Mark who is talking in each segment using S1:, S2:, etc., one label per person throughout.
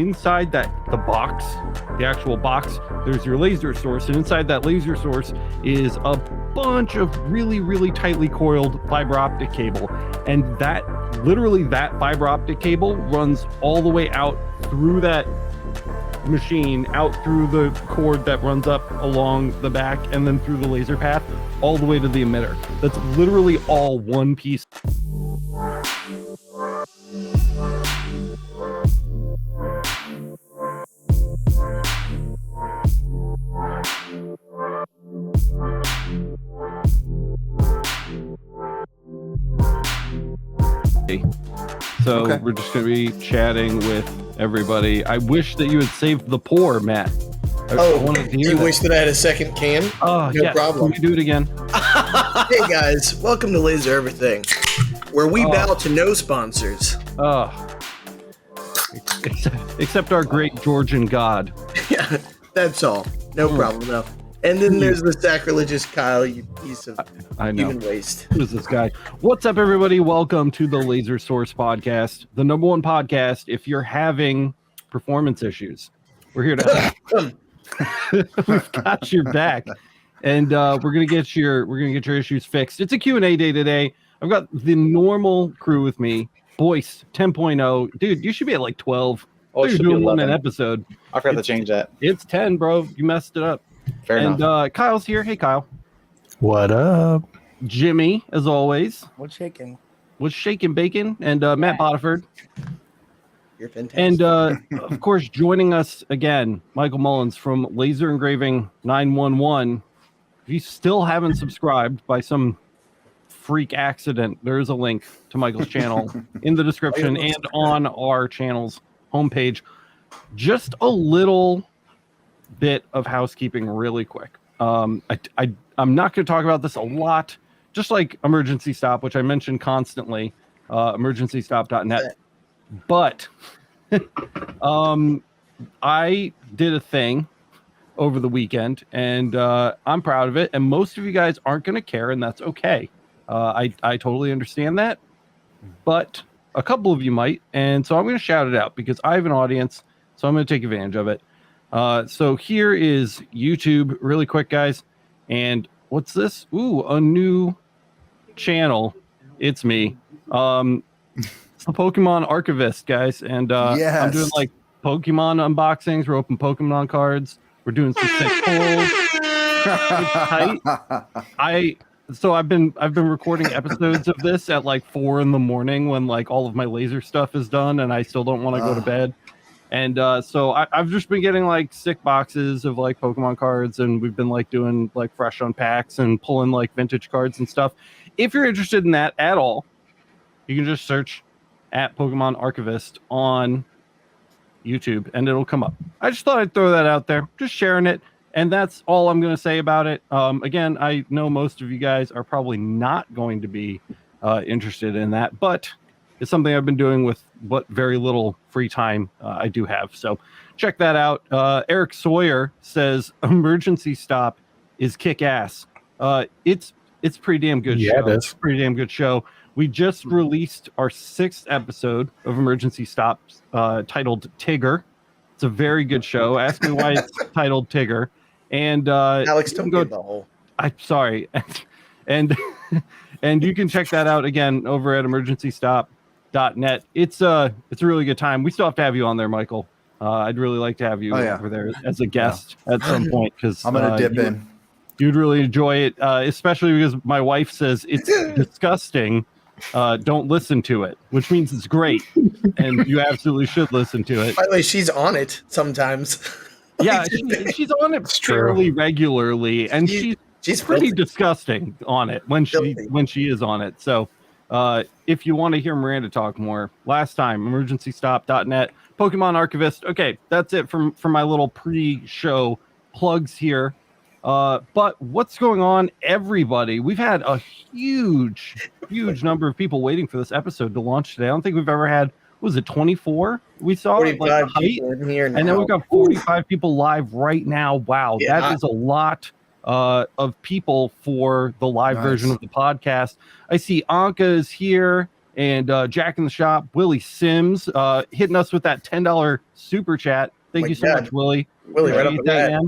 S1: inside the box, the actual box, there's your laser source, and inside that laser source is a bunch of really, really tightly coiled fiber optic cable. And that fiber optic cable runs all the way out through that machine, out through the cord that runs up along the back, and then through the laser path all the way to the emitter. That's literally all one piece. So We're just going to be chatting with everybody. I wish that you had saved the pour, Matt. I wanted to hear
S2: wish that I had a second can?
S1: No problem. Can we do it again?
S2: Hey guys, welcome to Laser Everything, where we bow to no sponsors.
S1: Except our great Georgian god.
S2: Yeah, that's all. No problem, though. And then there's the sacrilegious Kyle, you piece of human waste.
S1: Who's this guy? What's up, everybody? Welcome to the Laser Source Podcast, the number one podcast if you're having performance issues. We're here to help. We've got your back, and we're gonna get your issues fixed. It's a Q&A day today. I've got the normal crew with me. Boyce 10.0, dude, you should be at like 12.
S3: Oh,
S1: you're doing one an episode.
S3: I forgot to change that.
S1: It's 10, bro. You messed it up.
S3: Fair enough.
S1: Kyle's here. Hey, Kyle.
S4: What up?
S1: Jimmy, as always.
S5: What's shaking?
S1: Bacon. And Matt Botiford.
S2: You're fantastic.
S1: And, of course, joining us again, Michael Mullins from Laser Engraving 911. If you still haven't subscribed by some freak accident, there is a link to Michael's channel in the description and on our channel's homepage. Just a little bit of housekeeping really quick. I'm not going to talk about this a lot, just like Emergency Stop, which I mention constantly, emergencystop.net. But I did a thing over the weekend, and I'm proud of it. And most of you guys aren't going to care, and that's okay. I totally understand that. But a couple of you might, and so I'm going to shout it out because I have an audience, so I'm going to take advantage of it. So here is YouTube really quick, guys. And what's this? Ooh, a new channel. It's me. It's the Pokemon Archivist, guys. And
S4: yes.
S1: I'm doing like Pokemon unboxings. We're opening Pokemon cards. We're doing some sick polls. It's tight. So I've been recording episodes of this at like 4 a.m. when like all of my laser stuff is done and I still don't want to go to bed. And so I've just been getting like sick boxes of like Pokemon cards, and we've been like doing like fresh unpacks and pulling like vintage cards and stuff. If you're interested in that at all, you can just search at Pokemon Archivist on YouTube and it'll come up. I just thought I'd throw that out there, just sharing it. And that's all I'm going to say about it. Again, I know most of you guys are probably not going to be interested in that, but it's something I've been doing with what very little free time I do have. So check that out. Eric Sawyer says Emergency Stop is kick ass. It's pretty damn good show.
S4: It is.
S1: It's a pretty damn good show. We just released our 6th episode of Emergency Stop titled Tigger. It's a very good show. Ask me why it's titled Tigger. And
S2: Alex, don't go the whole.
S1: I'm sorry. and you can check that out again over at emergencystop.net. It's a really good time. We still have to have you on there, Michael. I'd really like to have you over there as a guest at some point, because
S4: I'm gonna dip in.
S1: You'd really enjoy it, especially because my wife says it's disgusting. Don't listen to it, which means it's great, and you absolutely should listen to it.
S2: By the way, she's on it sometimes.
S1: Yeah, she's on it fairly regularly, and she's pretty disgusting on it when she is on it. So if you want to hear Miranda talk more, last time, emergencystop.net, Pokemon Archivist. Okay, that's it from my little pre-show plugs here. But what's going on, everybody? We've had a huge number of people waiting for this episode to launch today. I don't think we've ever had, what was it, 24? We saw
S2: 45 people in here now.
S1: And then we've got 45 people live right now. Wow,
S2: yeah.
S1: That is a lot of people for the live version of the podcast. I see Anka is here, and Jack in the Shop, Willie Sims, hitting us with that $10 super chat. Thank you so much, Willie.
S2: Willie, right up
S1: Appreciate
S2: the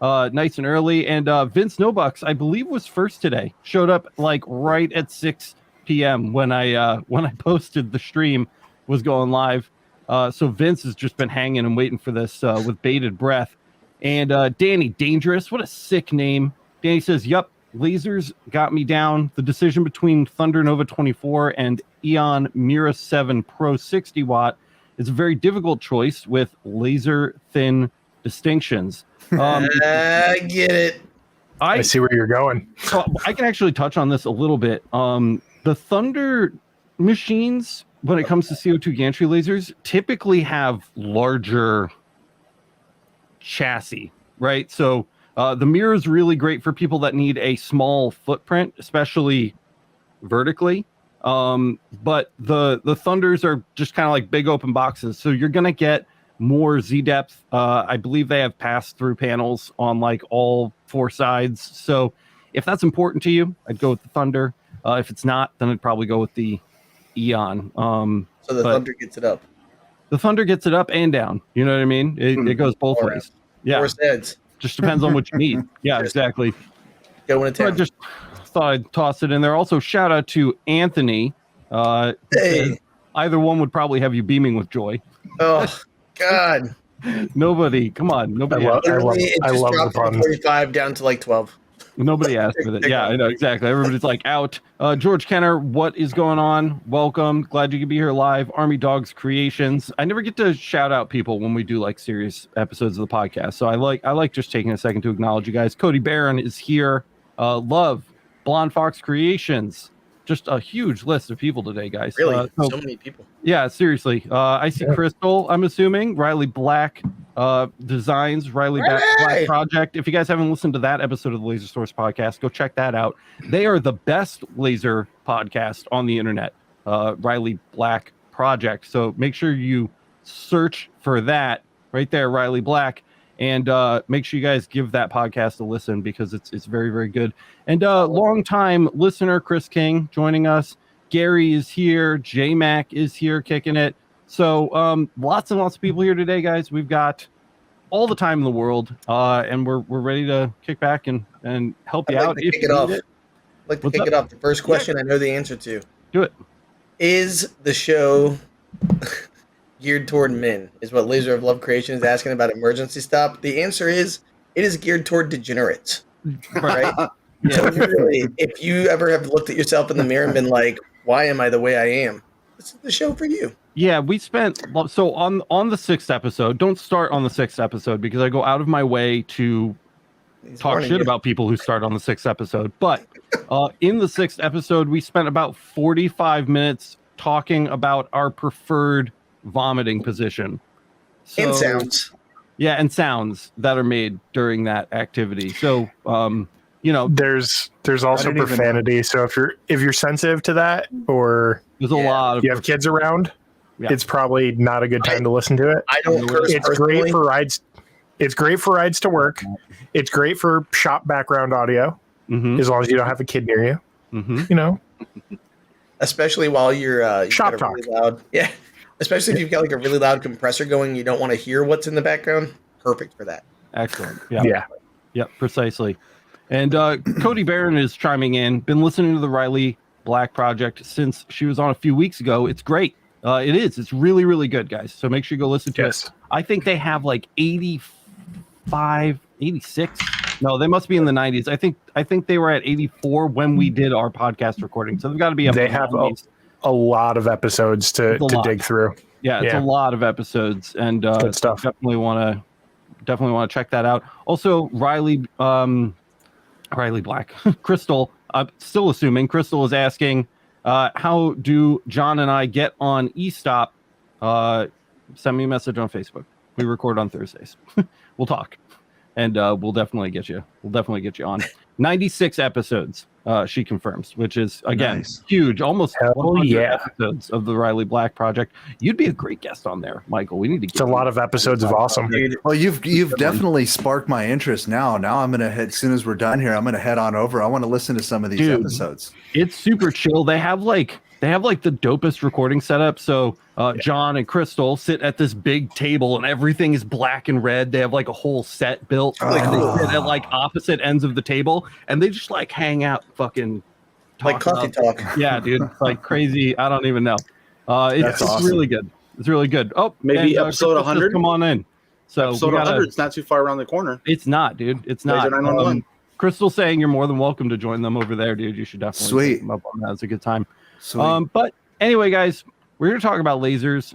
S1: that, man. Nice and early. And Vince Nobucks, I believe, was first today. Showed up like right at 6 p.m. when I posted the stream was going live. So Vince has just been hanging and waiting for this with bated breath. And Danny Dangerous, what a sick name. Danny says, "Yup, lasers got me down. The decision between Thunder Nova 24 and Eon Mira 7 Pro 60 watt is a very difficult choice with laser thin distinctions."
S2: I get it.
S4: I see where you're going.
S1: So I can actually touch on this a little bit. The Thunder machines, when it comes to CO2 gantry lasers, typically have larger chassis, right? So the mirror is really great for people that need a small footprint, especially vertically. But the Thunders are just kind of like big open boxes. So you're going to get more Z depth. I believe they have pass-through panels on like all four sides. So if that's important to you, I'd go with the Thunder. If it's not, then I'd probably go with the Eon.
S2: So the Thunder gets it up.
S1: The Thunder gets it up and down. You know what I mean? It goes both ways. Yeah.
S2: Four heads.
S1: Just depends on what you need. Yeah, exactly.
S2: Going to
S1: I just thought I'd toss it in there. Also, shout out to Anthony.
S2: Hey.
S1: Either one would probably have you beaming with joy.
S2: Oh, God.
S1: Nobody. Come on. Nobody.
S4: I love the
S2: dropped from
S4: puns.
S2: 45 down to like 12.
S1: Nobody asked for that. Yeah, I know exactly. Everybody's like out. George Kenner, what is going on? Welcome. Glad you could be here live. Army Dogs Creations. I never get to shout out people when we do like serious episodes of the podcast, so I like just taking a second to acknowledge you guys. Cody Barron is here. Love Blonde Fox Creations. Just a huge list of people today, guys.
S2: Really, so many people.
S1: Yeah, seriously. I see Crystal. I'm assuming Riley Black. Designs, Riley Black Project. If you guys haven't listened to that episode of the Laser Source podcast, go check that out. They are the best laser podcast on the internet, Riley Black Project. So make sure you search for that right there, Riley Black, and make sure you guys give that podcast a listen because it's very, very good. And longtime listener Chris King joining us. Gary is here. J Mac is here kicking it. So lots and lots of people here today, guys. We've got all the time in the world, and we're ready to kick back and help you out.
S2: I'd like to kick it off. The first question I know the answer to.
S1: Do it.
S2: Is the show geared toward men? Is what Laser of Love Creation is asking about Emergency Stop. The answer is it is geared toward degenerates. Right?
S1: Yeah.
S2: So really, if you ever have looked at yourself in the mirror and been like, why am I the way I am? This is the show for you.
S1: Yeah, we spent so on the 6th episode. Don't start on the 6th episode because I go out of my way to talk shit about people who start on the 6th episode. But in the 6th episode, we spent about 45 minutes talking about our preferred vomiting position. So,
S2: and sounds.
S1: Yeah, and sounds that are made during that activity. So you know,
S4: there's also profanity. So if you're sensitive to that, or
S1: there's a lot of
S4: you have kids around, it's probably not a good time to listen to it.
S2: I don't curse.
S4: It's great for rides. It's great for rides to work. It's great for shop background audio, as long as you don't have a kid near you. You know,
S2: especially while you're
S4: shop
S2: got a
S4: talk.
S2: really loud, especially if you've got like a really loud compressor going, you don't want to hear what's in the background. Perfect for that.
S1: Excellent. Yeah, precisely. And Cody Barron is chiming in. Been listening to the Riley Black Project since she was on a few weeks ago. It's great. It is. It's really, really good, guys. So make sure you go listen to it. I think they have like 85, 86. No, they must be in the 90s. I think they were at 84 when we did our podcast recording. So they've got to be up.
S4: They have a lot of episodes to dig through.
S1: Yeah, it's a lot of episodes, and
S4: good stuff.
S1: Definitely want to check that out. Also, Riley Black, Crystal. I'm still assuming Crystal is asking, how do John and I get on eStop? Send me a message on Facebook. We record on Thursdays. We'll talk, and we'll definitely get you. We'll definitely get you on. 96 episodes. She confirms, which is again huge, almost 100 episodes of the Riley Black Project. You'd be a great guest on there, Michael. We need to get
S4: a lot of episodes of awesome.
S5: Well, you've definitely sparked my interest now. Now I'm gonna head as soon as we're done here. I'm gonna head on over. I want to listen to some of these episodes.
S1: It's super chill. They have like they have like the dopest recording setup. So John and Crystal sit at this big table and everything is black and red. They have like a whole set built. And they sit at like opposite ends of the table and they just like hang out fucking
S2: Like coffee talk.
S1: Yeah, dude. Like crazy. I don't even know. It's
S5: awesome.
S1: really good. It's really good. Oh,
S3: Maybe
S1: and,
S3: episode
S1: Crystal says
S3: 100?
S1: Come on in. So
S3: Episode 100. It's not too far around the corner.
S1: It's not, dude. It's not.
S3: Laser 911.
S1: Crystal saying you're more than welcome to join them over there, dude. You should definitely
S5: Sweet.
S1: take them up on that. It's a good time.
S5: Sweet.
S1: But anyway, guys, we're going to talk about lasers.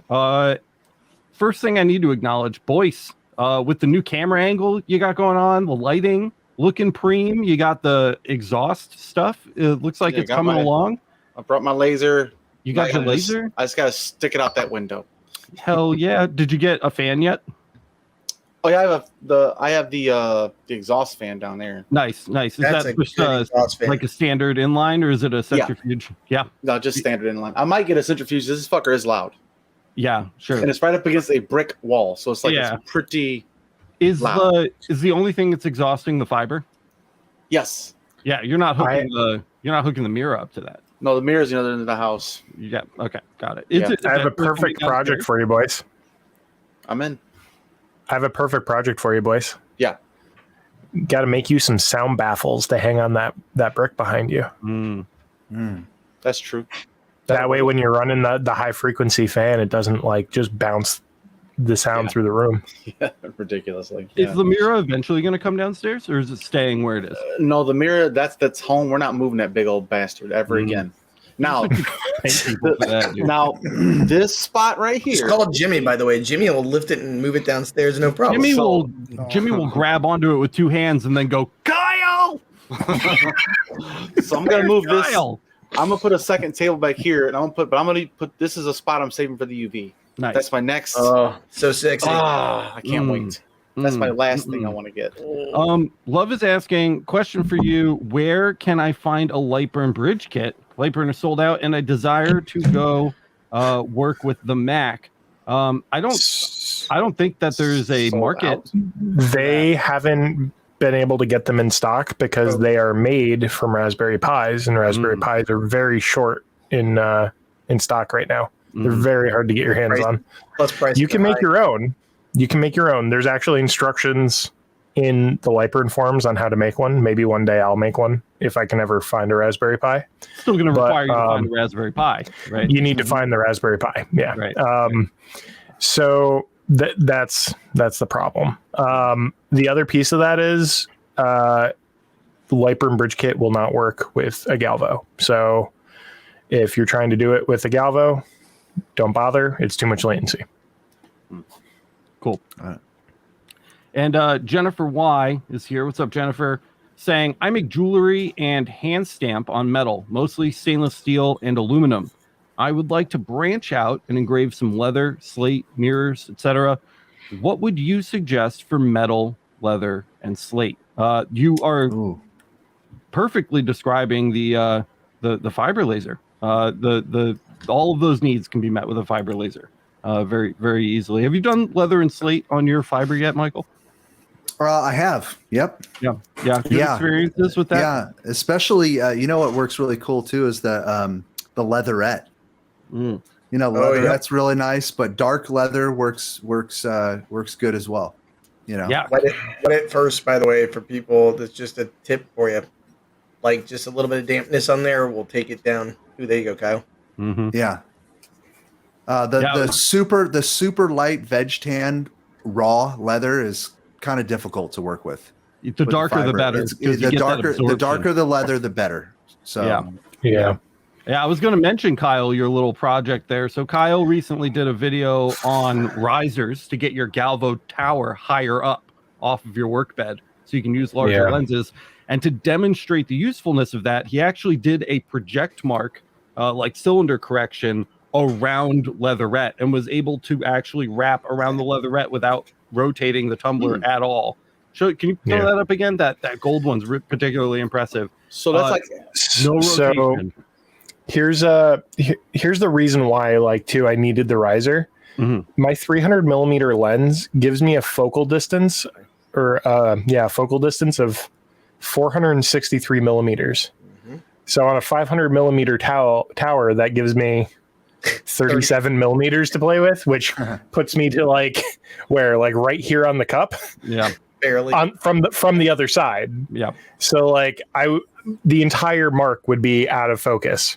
S1: First thing I need to acknowledge, Boyce, with the new camera angle you got going on, the lighting, looking preem. You got the exhaust stuff. It looks like it's coming along.
S3: I brought my laser.
S1: You got your laser?
S3: I just got to stick it out that window.
S1: Hell yeah. Did you get a fan yet?
S3: Oh yeah, I have the exhaust fan down there.
S1: Nice. Is
S2: That's
S1: that
S2: a
S1: just
S2: good exhaust fan.
S1: like a standard inline or is it a centrifuge? Yeah.
S3: No, just standard inline. I might get a centrifuge. This fucker is loud,
S1: Yeah, sure.
S3: and it's right up against a brick wall, so it's like it's pretty.
S1: Is
S3: loud.
S1: the only thing that's exhausting the fiber?
S3: Yes.
S1: Yeah, you're not hooking the mirror up to that.
S3: No, the mirror's the other end of the house.
S1: Yeah. Okay. Got it.
S3: Yeah.
S4: I have a perfect project for you, boys.
S3: I'm in.
S4: I have a perfect project for you, boys.
S3: Yeah.
S4: Got to make you some sound baffles to hang on that brick behind you.
S3: That's true.
S4: That way, when you're running the high frequency fan, it doesn't like just bounce the sound through the room.
S3: Yeah, ridiculously.
S1: Is the mirror eventually going to come downstairs, or is it staying where it is?
S3: No, the mirror. That's home. We're not moving that big old bastard ever again. Now, now this spot right
S2: It's
S3: here.
S2: called Jimmy, by the way. Jimmy will lift it and move it downstairs, no problem.
S1: Jimmy will grab onto it with two hands and then go, Kyle.
S3: So I'm gonna move this.
S1: Kyle.
S3: I'm gonna put a second table back here, and I'm gonna put this is a spot I'm saving for the UV.
S1: Nice.
S3: That's my next.
S2: Oh, so sexy.
S3: I can't wait. That's my last thing I want to get.
S1: Love is asking, question for you: where can I find a LightBurn Bridge kit? LightBurn is sold out, and I desire to go work with the Mac. I don't think that there's a
S3: Sold
S1: market.
S3: out.
S4: They haven't been able to get them in stock because they are made from Raspberry Pis, and Raspberry Pis are very short in stock right now. They're very hard to get your hands on.
S2: Plus price.
S4: You can make your own. You can make your own. There's actually instructions in the LightBurn forums on how to make one. Maybe one day I'll make one if I can ever find a Raspberry Pi.
S1: Still going to require you to find a Raspberry Pi, right?
S4: You need to find the Raspberry Pi. Yeah.
S1: Right.
S4: So that's the problem. The other piece of that is the LightBurn Bridge Kit will not work with a Galvo. So if you're trying to do it with a Galvo, don't bother. It's too much latency.
S1: Cool. And Jennifer Y is here. What's up, Jennifer? Saying, I make jewelry and hand stamp on metal, mostly stainless steel and aluminum. I would like to branch out and engrave some leather, slate, mirrors, etc. What would you suggest for metal, leather, and slate? You are perfectly describing the fiber laser. All of those needs can be met with a fiber laser very, very easily. Have you done leather and slate on your fiber yet, Michael?
S5: I have. Yep.
S1: Yeah. Good experiences with that.
S5: Yeah, especially you know what works really cool too is the leatherette. You know, leatherette's really nice, but dark leather works good as well. You know.
S1: Yeah.
S2: Wet it first, by the way, for people. That's just a tip for you. Like just a little bit of dampness on there will take it down. Ooh, there you go, Kyle.
S5: Yeah. The super light veg tan raw leather is kind of difficult to work with.
S1: The darker the better.
S5: The darker the leather, the better. So
S4: yeah.
S1: I was going to mention, Kyle, your little project there. So Kyle recently did a video on risers to get your Galvo tower higher up off of your work bed so you can use larger lenses. And to demonstrate the usefulness of that, he actually did a project mark, like cylinder correction around leatherette and was able to actually wrap around the leatherette without rotating the tumbler at all. So can you throw that up again? That gold one's particularly impressive.
S3: So that's like
S1: no rotation.
S4: So here's the reason why I needed the riser. My 300 millimeter lens gives me a focal distance of 463 millimeters. So on a 500 millimeter tower, that gives me 37 millimeters to play with, which puts me to like right here on the cup.
S1: Yeah.
S2: Barely.
S4: From the other side.
S1: Yeah.
S4: So like the entire mark would be out of focus,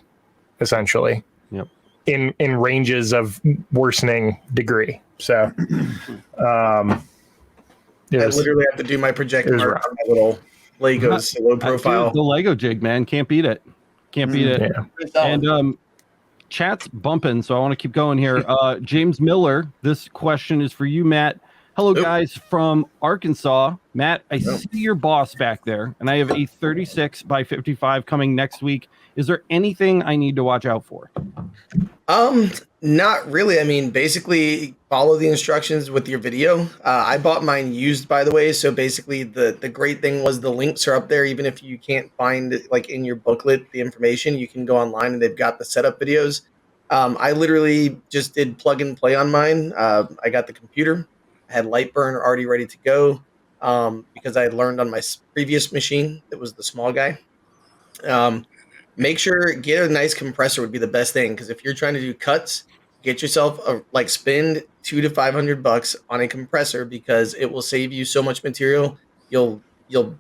S4: essentially.
S1: Yep.
S4: In ranges of worsening degree. So
S2: I literally have to do my projector mark on my little Legos, low profile.
S1: The Lego jig, man. Can't beat it. Can't beat it.
S4: Yeah.
S1: And chat's bumping, so I want to keep going here. James Miller, this question is for you, Matt. Hello, guys from Arkansas. Matt, I see your boss back there, and I have a 36 by 55 coming next week. Is there anything I need to watch out for?
S2: Not really. I mean, basically follow the instructions with your video. I bought mine used, by the way. So basically the great thing was the links are up there. Even if you can't find it, like in your booklet, the information, you can go online and they've got the setup videos. I literally just did plug and play on mine. I got the computer, I had LightBurn already ready to go because I had learned on my previous machine that was the small guy. Make sure get a nice compressor would be the best thing, because if you're trying to do cuts, get yourself spend $200 to $500 on a compressor, because it will save you so much material. You'll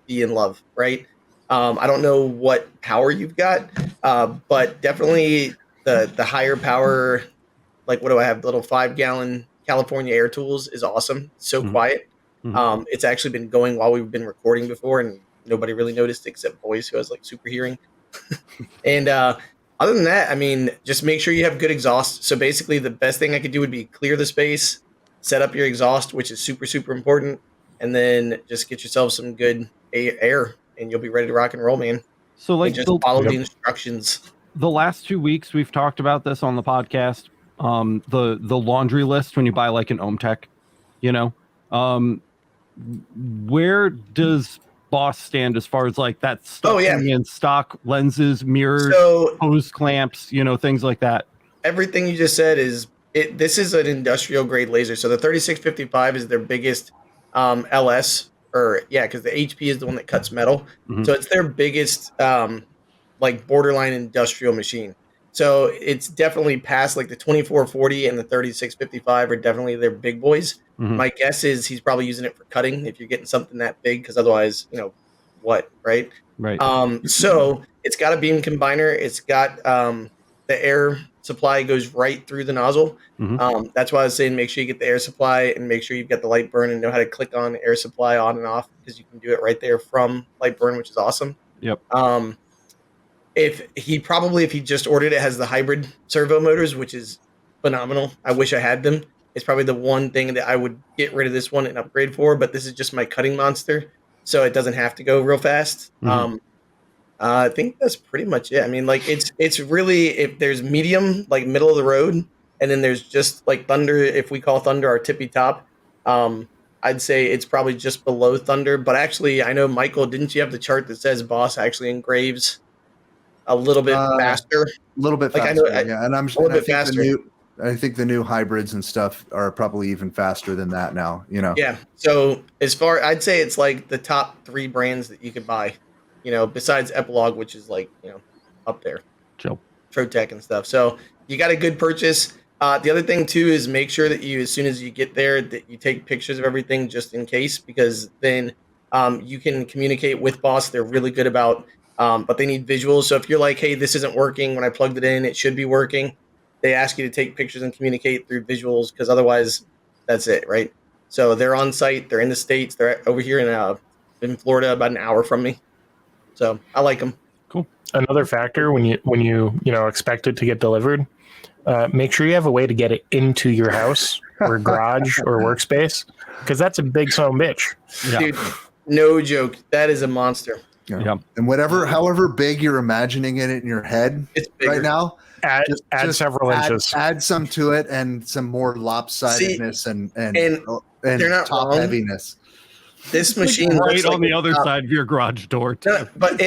S2: be in love, right? I don't know what power you've got, but definitely the higher power, like what do I have? The little 5-gallon California Air Tools is awesome. It's so quiet. It's actually been going while we've been recording before, and nobody really noticed except Boyce, who has like super hearing. And other than that, I mean, just make sure you have good exhaust. So basically the best thing I could do would be clear the space, set up your exhaust, which is super, super important. And then just get yourself some good air and you'll be ready to rock and roll, man. So like just follow the instructions.
S1: The last 2 weeks we've talked about this on the podcast. The laundry list when you buy like an Optic, where does Boss stand as far as like that stuff in stock lenses, mirrors, hose clamps, things like that?
S2: Everything you just said this is an industrial grade laser. So the 3655 is their biggest LS, because the HP is the one that cuts metal. So it's their biggest borderline industrial machine. So it's definitely past like the 2440 and the 3655 are definitely their big boys. My guess is he's probably using it for cutting if you're getting something that big, because otherwise, right? So it's got a beam combiner. It's got the air supply goes right through the nozzle. That's why I was saying make sure you get the air supply and make sure you've got the LightBurn and know how to click on air supply on and off, because you can do it right there from LightBurn, which is awesome.
S1: Yep.
S2: If he just ordered it, has the hybrid servo motors, which is phenomenal. I wish I had them. It's probably the one thing that I would get rid of this one and upgrade for, but this is just my cutting monster, so it doesn't have to go real fast. I think that's pretty much it. I mean, like it's really, if there's medium, like middle of the road, and then there's just like Thunder, if we call Thunder our tippy top, I'd say it's probably just below Thunder. But actually, I know, Michael, didn't you have the chart that says Boss actually engraves a little bit faster?
S5: A little bit faster, yeah. And I think the new hybrids and stuff are probably even faster than that now,
S2: Yeah. So I'd say it's like the top 3 brands that you could buy, besides Epilogue, which is like, up there.
S1: Chill.
S2: Trotec and stuff. So you got a good purchase. The other thing too is make sure that as soon as you get there, that you take pictures of everything just in case, because then you can communicate with Boss. They're really good about, but they need visuals. So if you're like, hey, this isn't working, when I plugged it in, it should be working. They ask you to take pictures and communicate through visuals, because otherwise that's it, right? So they're on site. They're in the States. They're over here in Florida, about an hour from me. So I like them.
S1: Cool.
S4: Another factor when you expect it to get delivered, make sure you have a way to get it into your house or garage or workspace, because that's a big son of a bitch.
S2: Yeah. Dude, no joke. That is a monster.
S5: Yeah. And however big you're imagining it in your head right now,
S4: add several inches.
S5: Add some to it and some more lopsidedness and
S2: they're not
S5: top
S2: wrong.
S5: Heaviness.
S2: This machine
S1: right on the other side of your garage door too.
S2: No, but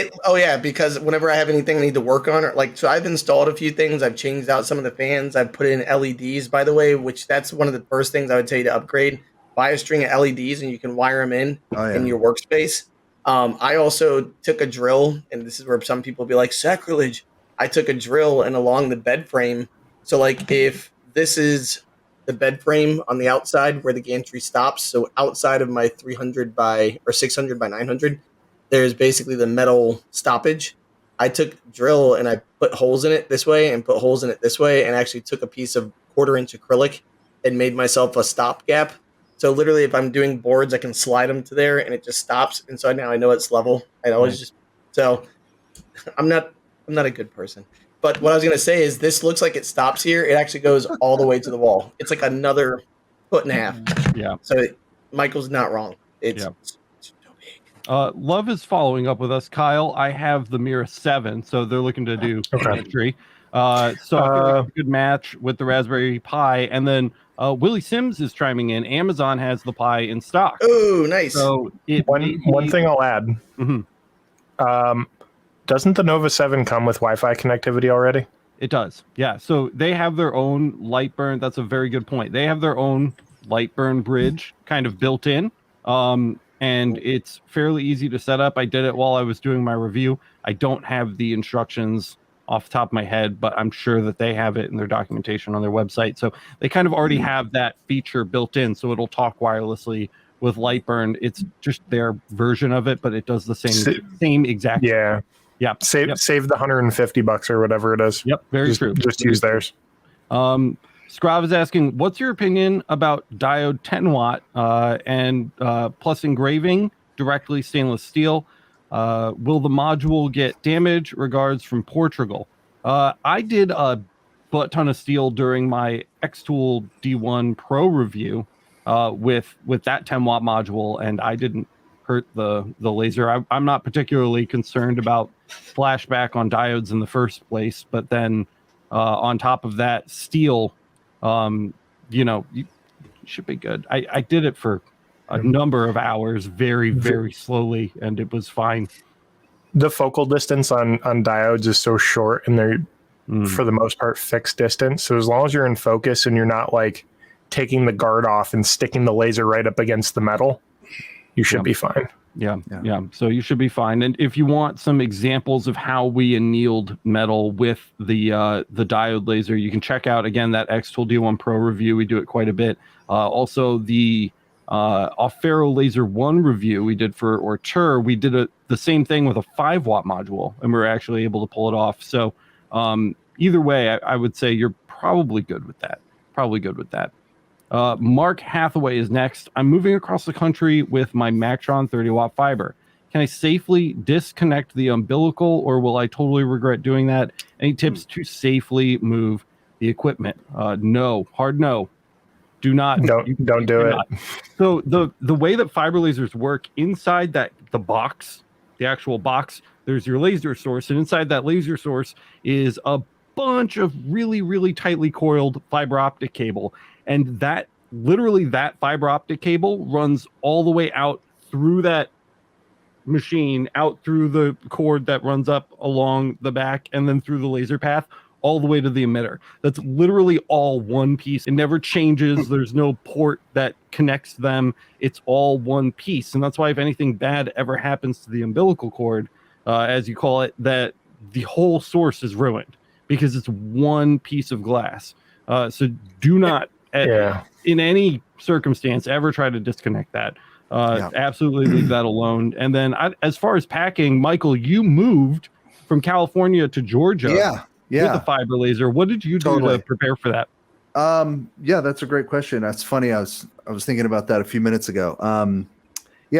S2: because whenever I have anything I need to work on, so I've installed a few things. I've changed out some of the fans. I've put in LEDs, by the way, which that's one of the first things I would tell you to upgrade. Buy a string of LEDs and you can wire them in your workspace. I also took a drill, and this is where some people be like, sacrilege. I took a drill and along the bed frame. So like if this is the bed frame on the outside where the gantry stops, so outside of my 300 by or 600 by 900, there's basically the metal stoppage. I took drill and I put holes in it this way and put holes in it this way, and actually took a piece of 1/4 inch acrylic and made myself a stop gap. So literally, if I'm doing boards, I can slide them to there, and it just stops. And so now I know it's level. I always just so I'm not a good person. But what I was gonna say is this looks like it stops here. It actually goes all the way to the wall. It's like another 1.5 feet.
S1: Yeah.
S2: So Michael's not wrong. It's so big.
S1: Love is following up with us. Kyle, I have the Mira 7, so they're looking to do gantry. So I feel like it's a good match with the Raspberry Pi. And then Willie Sims is chiming in. Amazon has the Pi in stock.
S2: Oh, nice.
S1: So
S4: one thing I'll add.
S1: Mhm.
S4: Doesn't the Nova 7 come with Wi-Fi connectivity already?
S1: It does. Yeah. So they have their own LightBurn. That's a very good point. They have their own LightBurn Bridge kind of built in. And it's fairly easy to set up. I did it while I was doing my review. I don't have the instructions off the top of my head, but I'm sure that they have it in their documentation on their website. So they kind of already have that feature built in. So it'll talk wirelessly with LightBurn. It's just their version of it, but it does the same exact.
S4: Yeah.
S1: Yeah.
S4: Save the $150 or whatever it is.
S1: Yep. Very
S4: just,
S1: true.
S4: Just use theirs.
S1: Scrav is asking, what's your opinion about diode 10 watt and plus engraving directly stainless steel? Will the module get damaged? Regards from Portugal. I did a butt ton of steel during my X-Tool D1 Pro review with that 10 watt module, and I didn't hurt the laser. I'm not particularly concerned about flashback on diodes in the first place, but then on top of that, steel, you should be good. I did it for a number of hours, very, very slowly, and it was fine.
S4: The focal distance on diodes is so short, and they're for the most part fixed distance. So as long as you're in focus and you're not like taking the guard off and sticking the laser right up against the metal, you should be fine.
S1: Yeah. So you should be fine. And if you want some examples of how we annealed metal with the diode laser, you can check out again that X-Tool D1 Pro review. We do it quite a bit. Also the off-ferro laser 1 review we did for Ortur, we did the same thing with a 5 watt module, and we were actually able to pull it off. So either way, I would say you're probably good with that. Mark Hathaway is next. I'm moving across the country with my Mactron 30 watt fiber. Can I safely disconnect the umbilical, or will I totally regret doing that? Any tips to safely move the equipment? No, hard no. Do not.
S4: Don't do it.
S1: So the way that fiber lasers work, inside the box, the actual box, there's your laser source, and inside that laser source is a bunch of really, really tightly coiled fiber optic cable. And that fiber optic cable runs all the way out through that machine, out through the cord that runs up along the back, and then through the laser path, all the way to the emitter. That's literally all one piece. It never changes. There's no port that connects them. It's all one piece. And that's why if anything bad ever happens to the umbilical cord, as you call it, that the whole source is ruined because it's one piece of glass. So do not, in any circumstance, ever try to disconnect that. Absolutely leave that alone. And then as far as packing, Michael, you moved from California to Georgia with a fiber laser. What did you do to prepare for that?
S5: That's a great question. That's funny. I was thinking about that a few minutes ago.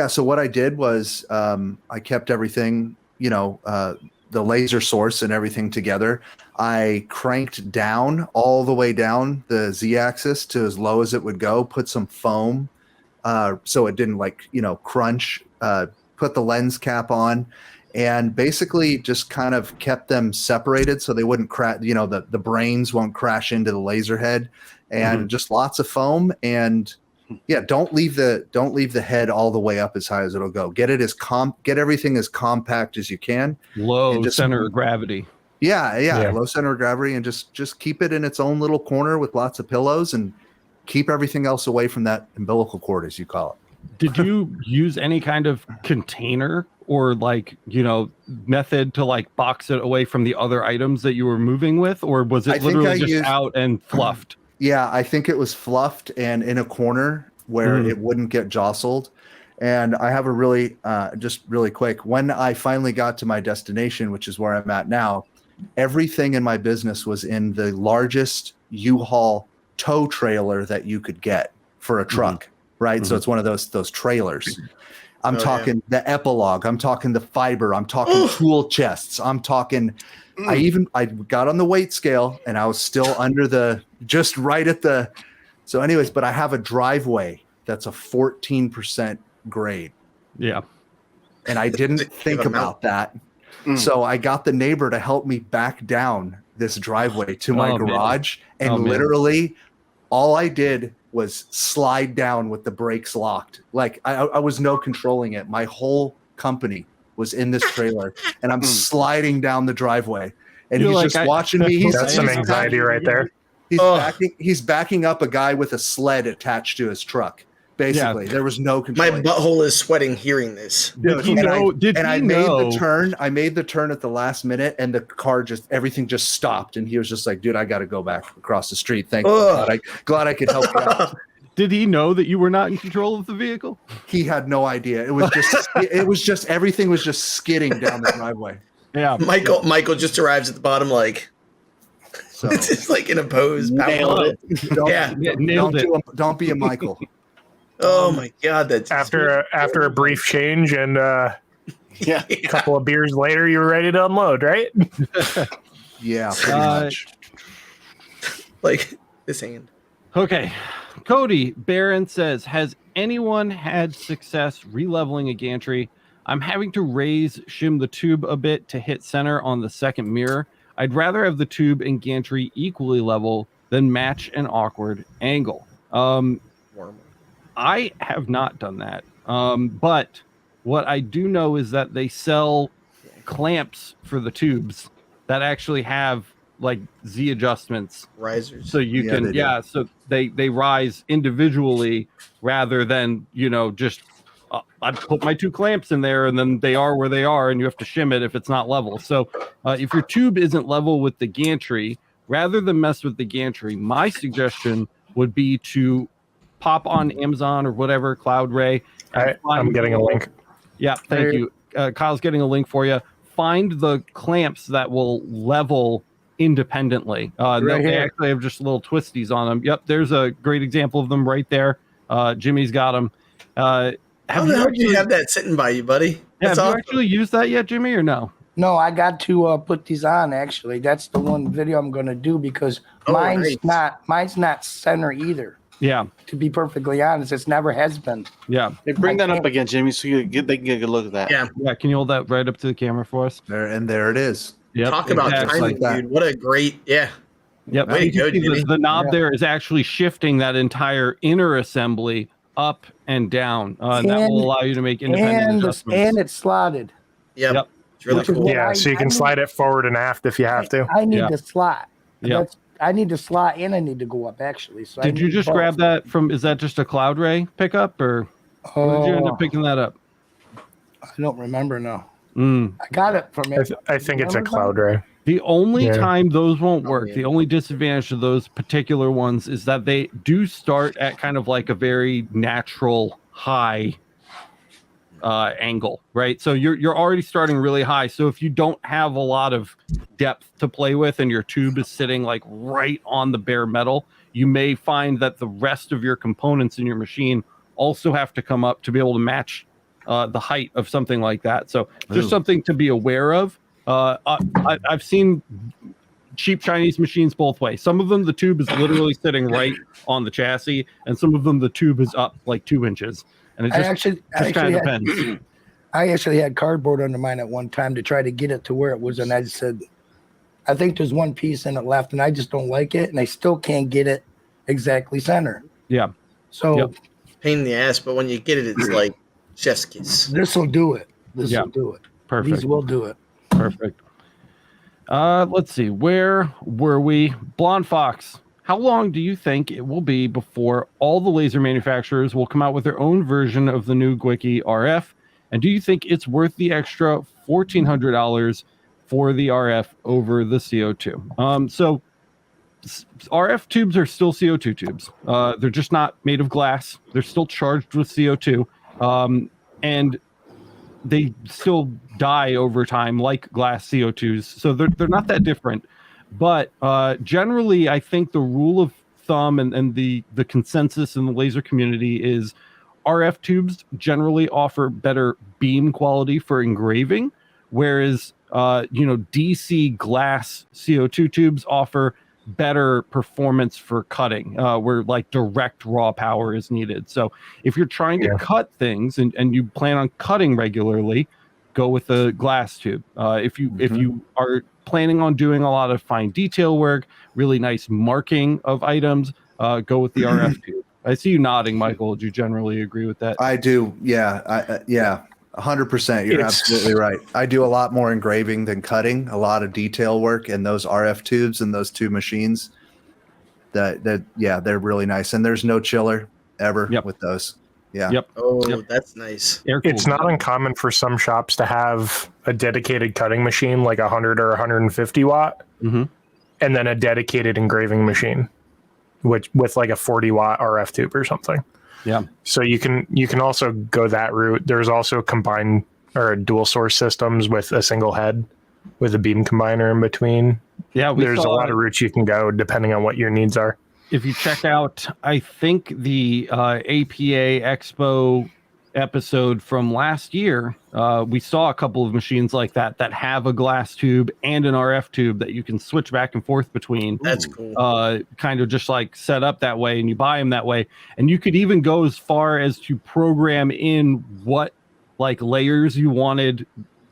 S5: So what I did was I kept everything, the laser source and everything together. I cranked down all the way down the Z-axis to as low as it would go, put some foam so it didn't crunch, put the lens cap on, and basically just kind of kept them separated so they wouldn't crash, the brains won't crash into the laser head, and just lots of foam. And don't leave the head all the way up as high as it'll go. Get everything as compact as you can.
S1: Low center of gravity.
S5: Low center of gravity, and just keep it in its own little corner with lots of pillows, and keep everything else away from that umbilical cord, as you call it.
S1: Did you use any kind of container or like, method to like box it away from the other items that you were moving with? Or was it literally just out and fluffed?
S5: Yeah, I think it was fluffed and in a corner where it wouldn't get jostled. And I have a really, just really quick, when I finally got to my destination, which is where I'm at now, everything in my business was in the largest U-Haul tow trailer that you could get for a truck, right? So it's one of those trailers. I'm talking the epilogue. I'm talking the fiber. I'm talking tool chests. I'm talking. I got on the weight scale and I was still under just right at the. So, anyways, but I have a driveway that's a 14% grade.
S1: Yeah,
S5: and I didn't think about that. So I got the neighbor to help me back down this driveway to my garage, and literally, all I did was slide down with the brakes locked. Like I was no controlling it. My whole company was in this trailer, and I'm sliding down the driveway, and he's just watching me.
S4: That's some anxiety right there.
S5: He's backing up a guy with a sled attached to his truck. Basically, there was no control.
S2: My butthole is sweating hearing this.
S1: Did he know?
S5: I made the turn. I made the turn at the last minute, and the car everything just stopped. And he was just like, "Dude, I got to go back across the street. Thank you. Glad I could help you out."
S1: Did he know that you were not in control of the vehicle?
S5: He had no idea. It was just everything was just skidding down the driveway.
S1: Yeah,
S2: Michael just arrives at the bottom like. So it's just like in a pose.
S3: Nailed it.
S1: Nailed it.
S5: Don't be a Michael.
S2: Oh my God! That's
S4: after a brief change and a couple of beers later, you were ready to unload, right?
S5: Yeah, pretty much.
S2: Like this hand.
S1: Okay, Cody Barron says, "Has anyone had success releveling a gantry? I'm having to shim the tube a bit to hit center on the second mirror. I'd rather have the tube and gantry equally level than match an awkward angle." I have not done that. But what I do know is that they sell clamps for the tubes that actually have like Z adjustments.
S2: Risers.
S1: So you can, so they rise individually rather than, just I put my two clamps in there and then they are where they are and you have to shim it if it's not level. So if your tube isn't level with the gantry, rather than mess with the gantry, my suggestion would be to pop on Amazon or whatever, Cloud Ray.
S4: I'm getting a link.
S1: Yeah, thank you. Kyle's getting a link for you. Find the clamps that will level independently. They actually have just little twisties on them. Yep, there's a great example of them right there. Jimmy's got them.
S2: How the hell do you have that sitting by you, buddy?
S1: Have you actually used that yet, Jimmy, or no?
S6: No, I got to put these on, actually. That's the one video I'm going to do because mine's not center either.
S1: Yeah.
S6: To be perfectly honest, it's never has been.
S1: Yeah.
S3: Hey, bring that up again, Jimmy, so they can get a good look at that.
S2: Yeah.
S1: Yeah. Can you hold that right up to the camera for us?
S5: There it is.
S1: Yep.
S2: Talk about timing, dude. What a great,
S1: Yep.
S2: Way to go, Jimmy.
S1: The knob there is actually shifting that entire inner assembly up and down. And that will allow you to make independent adjustments.
S6: And it's slotted.
S2: Yep. It's really cool.
S4: Yeah, so you can slide it forward and aft if you have to.
S6: I need to slot.
S1: Yeah.
S6: I need to slot and I need to go up actually. So
S1: did you just grab that from? Is that just a Cloud Ray pickup, or did you end up picking that up?
S6: I don't remember now. I got it from.
S4: I think it's a Cloud Ray.
S1: The only time those won't work, the only disadvantage of those particular ones is that they do start at kind of like a very natural high angle, right? So you're already starting really high. So if you don't have a lot of depth to play with and your tube is sitting like right on the bare metal, you may find that the rest of your components in your machine also have to come up to be able to match the height of something like that. So just something to be aware of. I've seen cheap Chinese machines both ways. Some of them, the tube is literally sitting right on the chassis, and some of them, the tube is up like 2 inches. And it just kind of depends.
S6: I actually had cardboard under mine at one time to try to get it to where it was, and I said, I think there's one piece in it left, and I just don't like it, and I still can't get it exactly center.
S1: Yeah.
S6: So
S2: pain in the ass, but when you get it, it's like chef's kiss.
S6: This will do it. This will do it.
S1: Perfect.
S6: These will do it.
S1: Perfect. Let's see. Where were we? Blonde Fox. how long do you think it will be before all the laser manufacturers will come out with their own version of the new Gwicky RF? And do you think it's worth the extra $1,400 for the RF over the CO2? So RF tubes are still CO2 tubes. They're just not made of glass. They're still charged with CO2. And they still die over time like glass CO2s. So they're not that different. But generally, I think the rule of thumb and the consensus in the laser community is RF tubes generally offer better beam quality for engraving, whereas DC glass CO2 tubes offer better performance for cutting, where like direct raw power is needed. So if you're trying to cut things and you plan on cutting regularly, go with the glass tube. If you are planning on doing a lot of fine detail work, really nice marking of items, go with the RF tube. I see you nodding, Michael. Do you generally agree with that?
S5: I do. Yeah. Yeah. 100%. You're absolutely right. I do a lot more engraving than cutting, a lot of detail work, and those RF tubes and those two machines they're really nice. And there's no chiller ever with those. Yeah.
S1: Yep.
S2: Oh, that's nice.
S4: It's not uncommon for some shops to have a dedicated cutting machine, like 100 or 150 watt, and then a dedicated engraving machine, which with like a 40 watt RF tube or something.
S1: Yeah.
S4: So you can also go that route. There's also combined or dual source systems with a single head with a beam combiner in between.
S1: Yeah.
S4: There's a lot of routes you can go depending on what your needs are.
S1: If you check out, I think the APA Expo episode from last year, we saw a couple of machines like that have a glass tube and an RF tube that you can switch back and forth between.
S2: That's cool.
S1: Kind of just like set up that way, and you buy them that way. And you could even go as far as to program in what like layers you wanted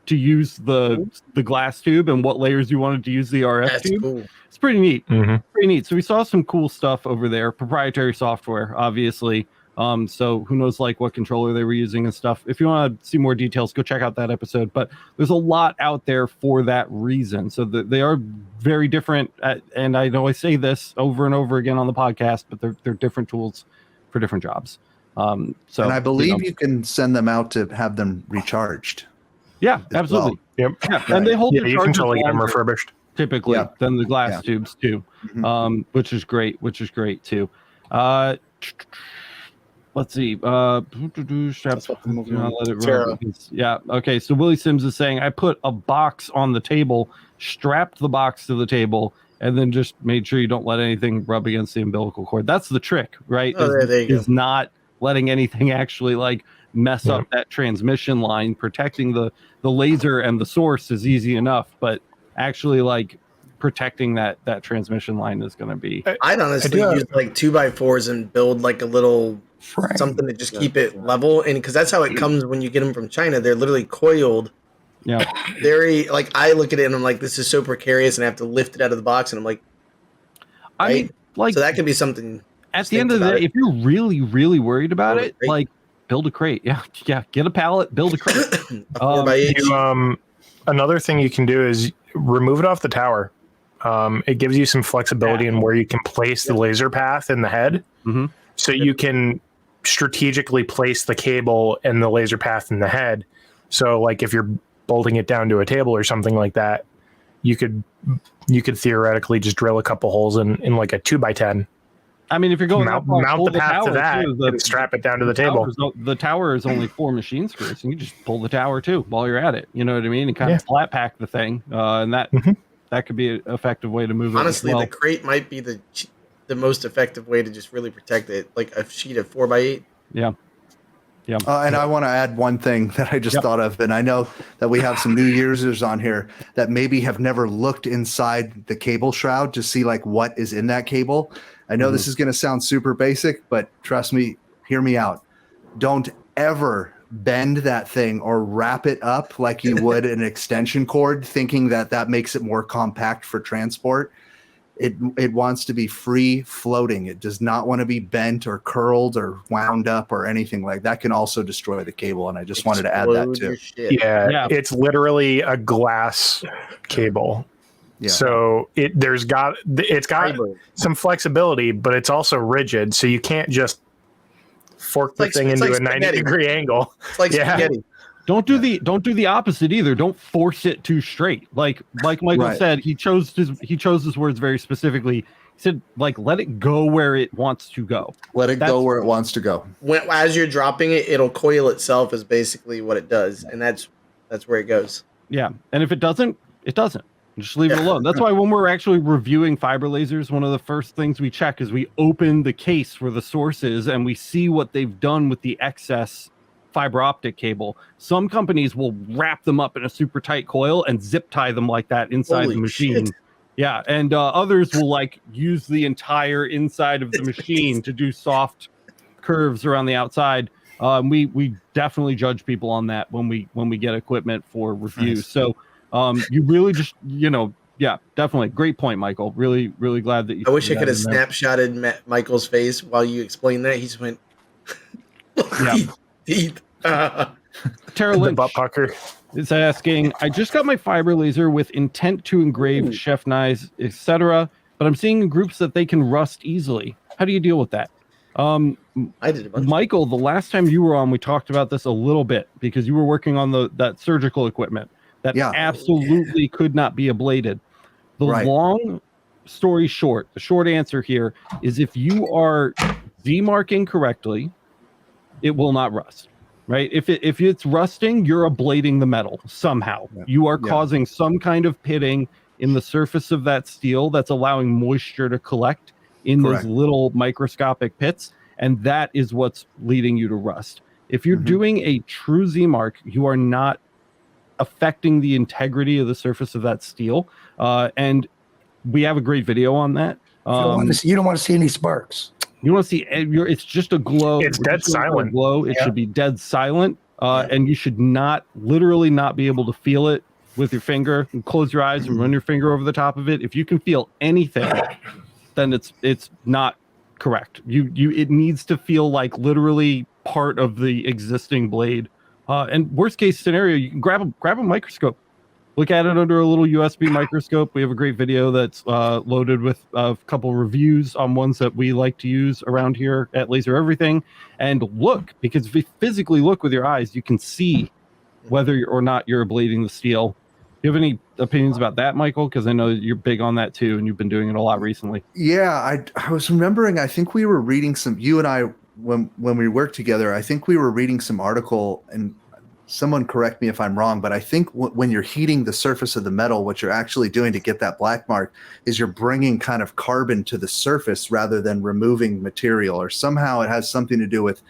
S1: to use the glass tube and what layers you wanted to use the RF tube.
S2: Cool.
S1: It's pretty neat. Pretty neat. So we saw some cool stuff over there, proprietary software, obviously. So who knows like what controller they were using and stuff. If you want to see more details, go check out that episode. But there's a lot out there for that reason. So they are very different. And I know I say this over and over again on the podcast, but they're different tools for different jobs. And
S5: I believe you can send them out to have them recharged.
S1: Yeah, absolutely.
S4: Well. Yep.
S1: Yeah, and they hold the
S4: you can totally get them refurbished.
S1: Typically than the glass tubes too, which is great too. Let's see. Let it run. Yeah. Okay. So Willie Sims is saying, I put a box on the table, strapped the box to the table, and then just made sure you don't let anything rub against the umbilical cord. That's the trick, right? Is not letting anything actually like mess up that transmission line. Protecting the laser and the source is easy enough, but actually like protecting that transmission line is going to be.
S2: I'd honestly use like 2x4s and build like a little something to just keep it level, and because that's how it comes when you get them from China. They're literally coiled.
S1: Yeah.
S2: Very like I look at it and I'm like, this is so precarious, and I have to lift it out of the box, and I'm like,
S1: I mean, like
S2: so that could be something.
S1: At the end of the day, if you're really, really worried about it, like build a crate. Yeah. Get a pallet, build a crate.
S2: A 4x8.
S4: Another thing you can do is remove it off the tower. It gives you some flexibility in where you can place the laser path in the head. So you can strategically place the cable and the laser path in the head. So like if you're bolting it down to a table or something like that, you could theoretically just drill a couple holes in like a 2x10.
S1: I mean, if you're going
S4: mount the path to that and strap it down to the table.
S1: The tower is only 4 machine screws, and you just pull the tower too while you're at it. You know what I mean? And kind of flat pack the thing, and that could be an effective way to move it.
S2: Honestly, the crate might be the most effective way to just really protect it, like a sheet of 4x8.
S1: Yeah.
S5: And I want to add one thing that I just thought of, and I know that we have some new users on here that maybe have never looked inside the cable shroud to see like what is in that cable. I know this is going to sound super basic, but trust me, hear me out. Don't ever bend that thing or wrap it up like you would an extension cord, thinking that makes it more compact for transport. It wants to be free floating. It does not want to be bent or curled or wound up or anything like that. Can also destroy the cable. And I just wanted to add that too.
S4: Yeah, it's literally a glass cable.
S5: Yeah.
S4: So it's got
S2: Fiber.
S4: some flexibility, but it's also rigid. So you can't just fork the thing into a 90-degree angle.
S2: It's like spaghetti.
S1: Don't do the opposite either. Don't force it too straight. Like Michael said, he chose his words very specifically. He said, like, let it go where it wants to go.
S5: Let it go where it wants to go.
S2: As you're dropping it, it'll coil itself is basically what it does. And that's where it goes.
S1: Yeah. And if it doesn't, it doesn't. Just leave it alone. That's why when we're actually reviewing fiber lasers, one of the first things we check is we open the case where the source is and we see what they've done with the excess fiber optic cable. Some companies will wrap them up in a super tight coil and zip tie them like that inside the machine. Shit. Yeah, and others will like use the entire inside of the machine to do soft curves around the outside. We definitely judge people on that when we get equipment for review. Nice. So you really just definitely great point, Michael. Really glad that you.
S2: I wish I could have snapshotted Michael's face while you explained that. He just went. Teeth.
S1: Tara Lynch, the butt pucker, is asking, I just got my fiber laser with intent to engrave chef knives, etc., but I'm seeing in groups that they can rust easily. How do you deal with that?
S2: I did a bunch.
S1: Michael, the last time you were on, we talked about this a little bit because you were working on that surgical equipment that absolutely could not be ablated. The long story short, the short answer here is if you are demarking correctly, it will not rust, right? If it's rusting, you're ablating the metal somehow. Yeah. You are causing some kind of pitting in the surface of that steel that's allowing moisture to collect in those little microscopic pits, and that is what's leading you to rust. If you're doing a true Z-mark, you are not affecting the integrity of the surface of that steel, and we have a great video on that.
S6: You don't want to see any sparks.
S1: You want to see it's just a glow.
S4: It's dead silent.
S1: Glow. It should be dead silent, and you should literally not be able to feel it with your finger. And close your eyes and run your finger over the top of it. If you can feel anything, then it's not correct. It needs to feel like literally part of the existing blade. And worst case scenario, you can grab a microscope. Look at it under a little USB microscope. We have a great video that's loaded with a couple reviews on ones that we like to use around here at Laser Everything. And look, because if you physically look with your eyes, you can see whether or not you're ablating the steel. Do you have any opinions about that, Michael? Because I know you're big on that too, and you've been doing it a lot recently.
S5: Yeah, I was remembering, I think we were reading you and I, when we worked together, I think we were reading some article, and someone correct me if I'm wrong, but I think when you're heating the surface of the metal, what you're actually doing to get that black mark is you're bringing kind of carbon to the surface rather than removing material, or somehow it has something to do with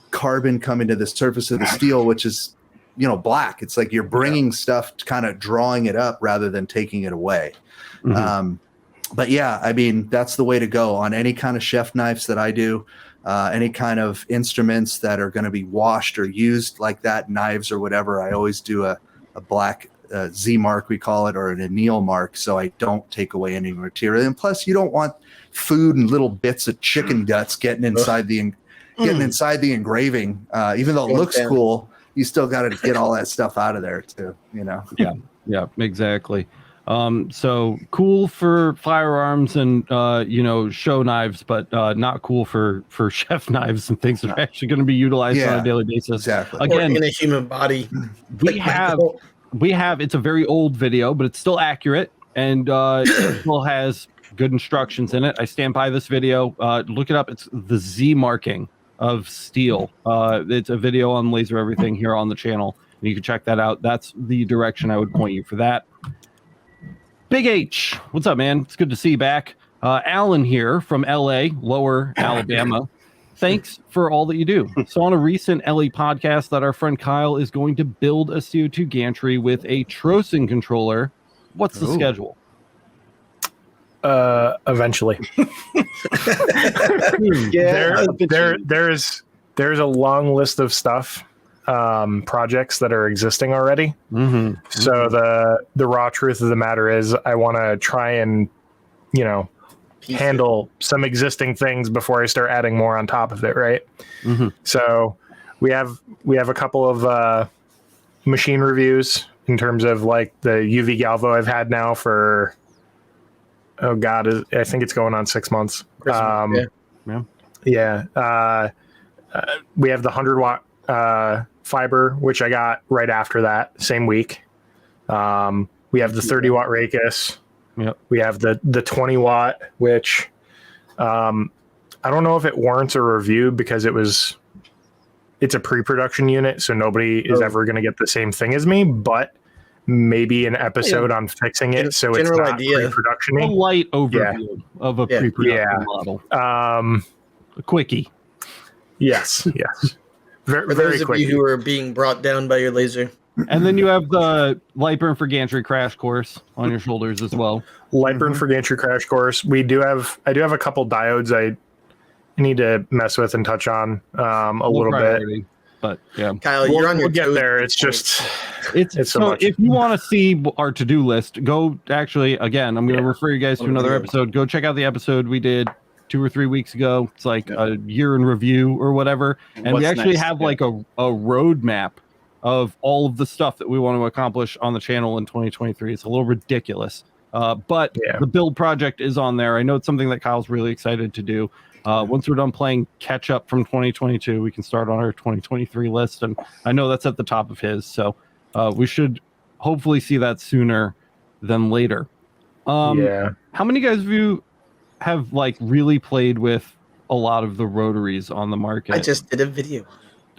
S5: carbon coming to the surface of the steel, which is, black. It's like you're bringing stuff, kind of drawing it up rather than taking it away. But yeah, I mean, that's the way to go on any kind of chef knives that I do. Any kind of instruments that are going to be washed or used like that, knives or whatever, I always do a black Z mark, we call it, or an anneal mark, so I don't take away any material. And plus, you don't want food and little bits of chicken guts getting inside the engraving. Even though it looks cool, you still got to get all that stuff out of there too.
S1: Yeah, exactly. So cool for firearms and show knives, but not cool for chef knives and things that are actually going to be utilized on a daily basis.
S5: Exactly.
S2: Again, or in a human body.
S1: We have it's a very old video, but it's still accurate and it still has good instructions in it. I stand by this video. Look it up. It's the Z marking of steel. It's a video on Laser Everything here on the channel. And you can check that out. That's the direction I would point you for that. Big H, what's up, man? It's good to see you back. Alan here from LA, Lower Alabama. Thanks for all that you do. So on a recent LA podcast that our friend Kyle is going to build a CO2 gantry with a Trosen controller. What's the schedule?
S4: Eventually. There's a long list of stuff. Projects that are existing already. So the raw truth of the matter is I want to try and handle some existing things before I start adding more on top of it, right? So we have a couple of machine reviews in terms of like the UV Galvo I've had now for oh God, I think it's going on 6 months.
S2: Christmas,
S4: Yeah. We have the 100-watt fiber, which I got right after that, same week. We have the 30-watt Rakis.
S1: Yep.
S4: We have the 20-watt, which I don't know if it warrants a review because it's a pre-production unit, so nobody is ever going to get the same thing as me, but maybe an episode on fixing it so it's
S2: general
S4: not
S2: idea.
S4: pre-production-y.
S1: A light overview of a pre-production model. A quickie.
S4: Yes.
S2: For
S4: Very
S2: those of
S4: quick.
S2: you who are being brought down by your laser.
S1: And then you have the LightBurn for gantry crash course on your shoulders as well.
S4: LightBurn for gantry crash course. I do have a couple diodes I need to mess with and touch on a little bit.
S1: But yeah,
S2: Kyle, you're on your
S4: we'll get
S2: toes
S4: there.
S2: at
S4: It's
S2: this
S4: just
S2: point.
S4: it's so much.
S1: If you want to see our to-do list, go actually again. I'm going to refer you guys to another episode. Go check out the episode we did 2 or 3 weeks ago. It's like a year in review or whatever, and we actually have like a roadmap of all of the stuff that we want to accomplish on the channel in 2023. It's a little ridiculous, but the build project is on there. I know it's something that Kyle's really excited to do. Once we're done playing catch up from 2022, we can start on our 2023 list, and I know that's at the top of his, so we should hopefully see that sooner than later. How many guys of you have like really played with a lot of the rotaries on the market?
S2: I just did a video.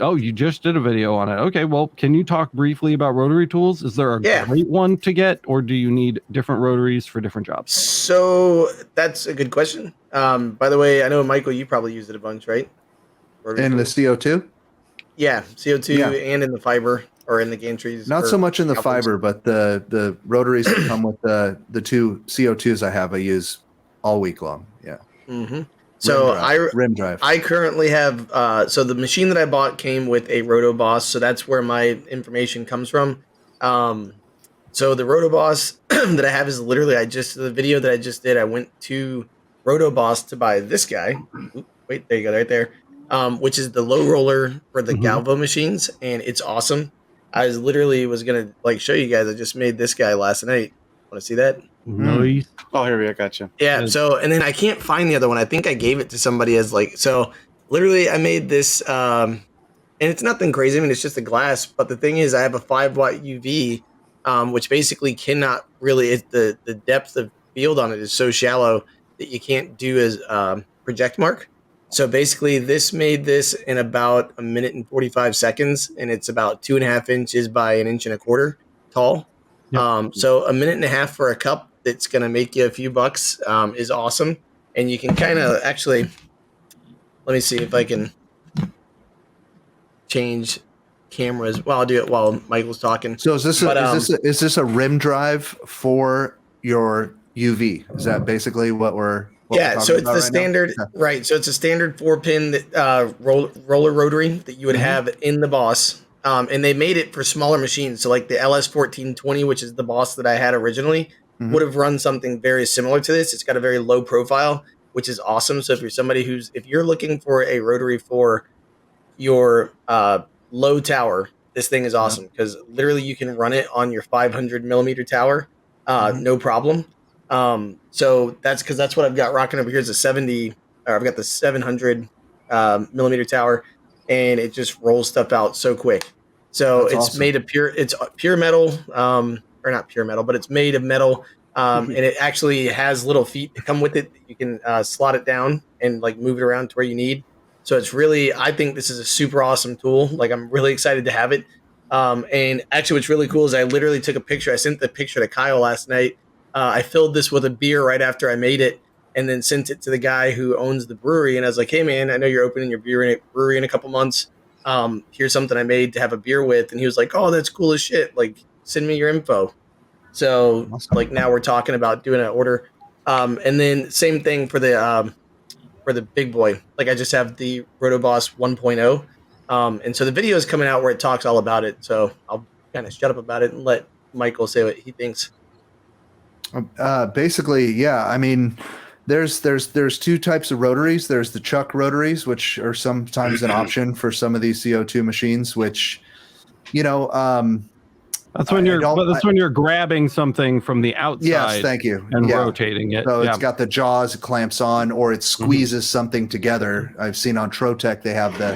S1: Oh, you just did a video on it. Okay, well, can you talk briefly about rotary tools? Is there a great one to get, or do you need different rotaries for different jobs?
S2: So that's a good question. By the way, I know, Michael, you probably used it a bunch, right?
S5: In the CO2?
S2: Yeah, CO2 and in the fiber or in the gantries.
S5: Not so much in the fiber, but the rotaries that come with the 2 CO2s I use all week long. Yeah.
S2: Mm-hmm. So
S5: rim drive.
S2: I currently have so the machine that I bought came with a Rotoboss, so that's where my information comes from. So the Rotoboss that I have is literally the video that I just did. I went to Rotoboss to buy this guy. Oop, wait, there you go, right there. Which is the low roller for the Galvo machines, and it's awesome. I was gonna like show you guys. I just made this guy last night. Want to see that?
S1: Nice.
S3: Oh, here we go. Gotcha.
S2: Yeah. So, and then I can't find the other one. I think I gave it to somebody as like, so literally I made this, and it's nothing crazy. I mean, it's just a glass, but the thing is I have a 5-watt UV, which basically cannot really, the depth of field on it is so shallow that you can't do as project mark. So basically this made this in about 1 minute and 45 seconds, and it's about 2.5 inches by 1.25 inches tall. Yep. So 1.5 minutes for a cup that's going to make you a few bucks is awesome. And you can kind of actually, let me see if I can change cameras. Well, I'll do it while Michael's talking.
S5: So is this a rim drive for your UV? Is that basically what we're
S2: so it's the standard, right? So it's a standard 4-pin roller rotary that you would have in the Boss. And they made it for smaller machines. So like the LS063, which is the Boss that I had originally, would have run something very similar to this. It's got a very low profile, which is awesome. So if you're somebody if you're looking for a rotary for your low tower, this thing is awesome because literally you can run it on your 500 millimeter tower, no problem. So that's what I've got rocking over here is I've got the 700 millimeter tower, and it just rolls stuff out so quick. So that's awesome. Made of pure metal, or not pure metal, but it's made of metal. And it actually has little feet that come with it. You can slot it down and like move it around to where you need. So it's really, I think this is a super awesome tool. Like I'm really excited to have it. And actually what's really cool is I literally took a picture. I sent the picture to Kyle last night. I filled this with a beer right after I made it and then sent it to the guy who owns the brewery. And I was like, hey man, I know you're opening your brewery in a couple months. Here's something I made to have a beer with. And he was like, oh, that's cool as shit. Like send me your info. So like now we're talking about doing an order. And then same thing for the big boy. Like I just have the Rotoboss 1.0. And so the video is coming out where it talks all about it. So I'll kind of shut up about it and let Michael say what he thinks.
S5: Basically, yeah. I mean, there's 2 types of rotaries. There's the chuck rotaries, which are sometimes an option for some of these CO2 machines, which,
S1: That's when you're grabbing something from the outside.
S5: Yes, thank you.
S1: And rotating it.
S5: So it's got the jaws, it clamps on, or it squeezes something together. I've seen on Trotec they have the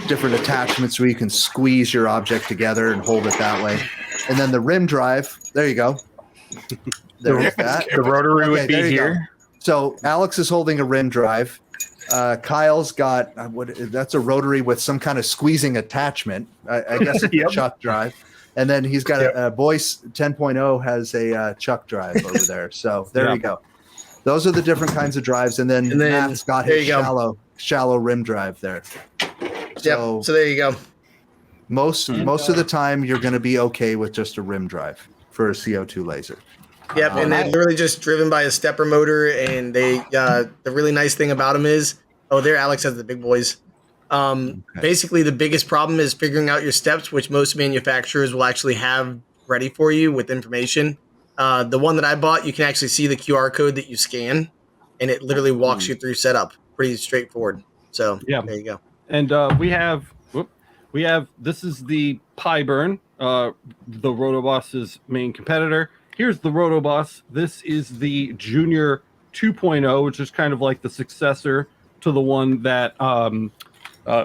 S5: different attachments where you can squeeze your object together and hold it that way. And then the rim drive, there you go. There's that.
S4: The rotary would be here.
S5: Go. So Alex is holding a rim drive. Kyle's got that's a rotary with some kind of squeezing attachment. I guess it's a chuck drive. And then he's got a Voice 10.0 has a chuck drive over there. So there you go. Those are the different kinds of drives. And then Matt's got his shallow rim drive there.
S2: So there you go.
S5: Most of the time, you're going to be okay with just a rim drive for a CO2 laser.
S2: Yep, and they're literally just driven by a stepper motor. And the really nice thing about them is, there Alex has the big boys. Basically, the biggest problem is figuring out your steps, which most manufacturers will actually have ready for you with information. The one that I bought, you can actually see the QR code that you scan, and it literally walks you through setup. Pretty straightforward. So there you go.
S1: And we have this is the LightBurn, the Rotoboss's main competitor. Here's the Rotoboss. This is the Junior 2.0, which is kind of like the successor to the one that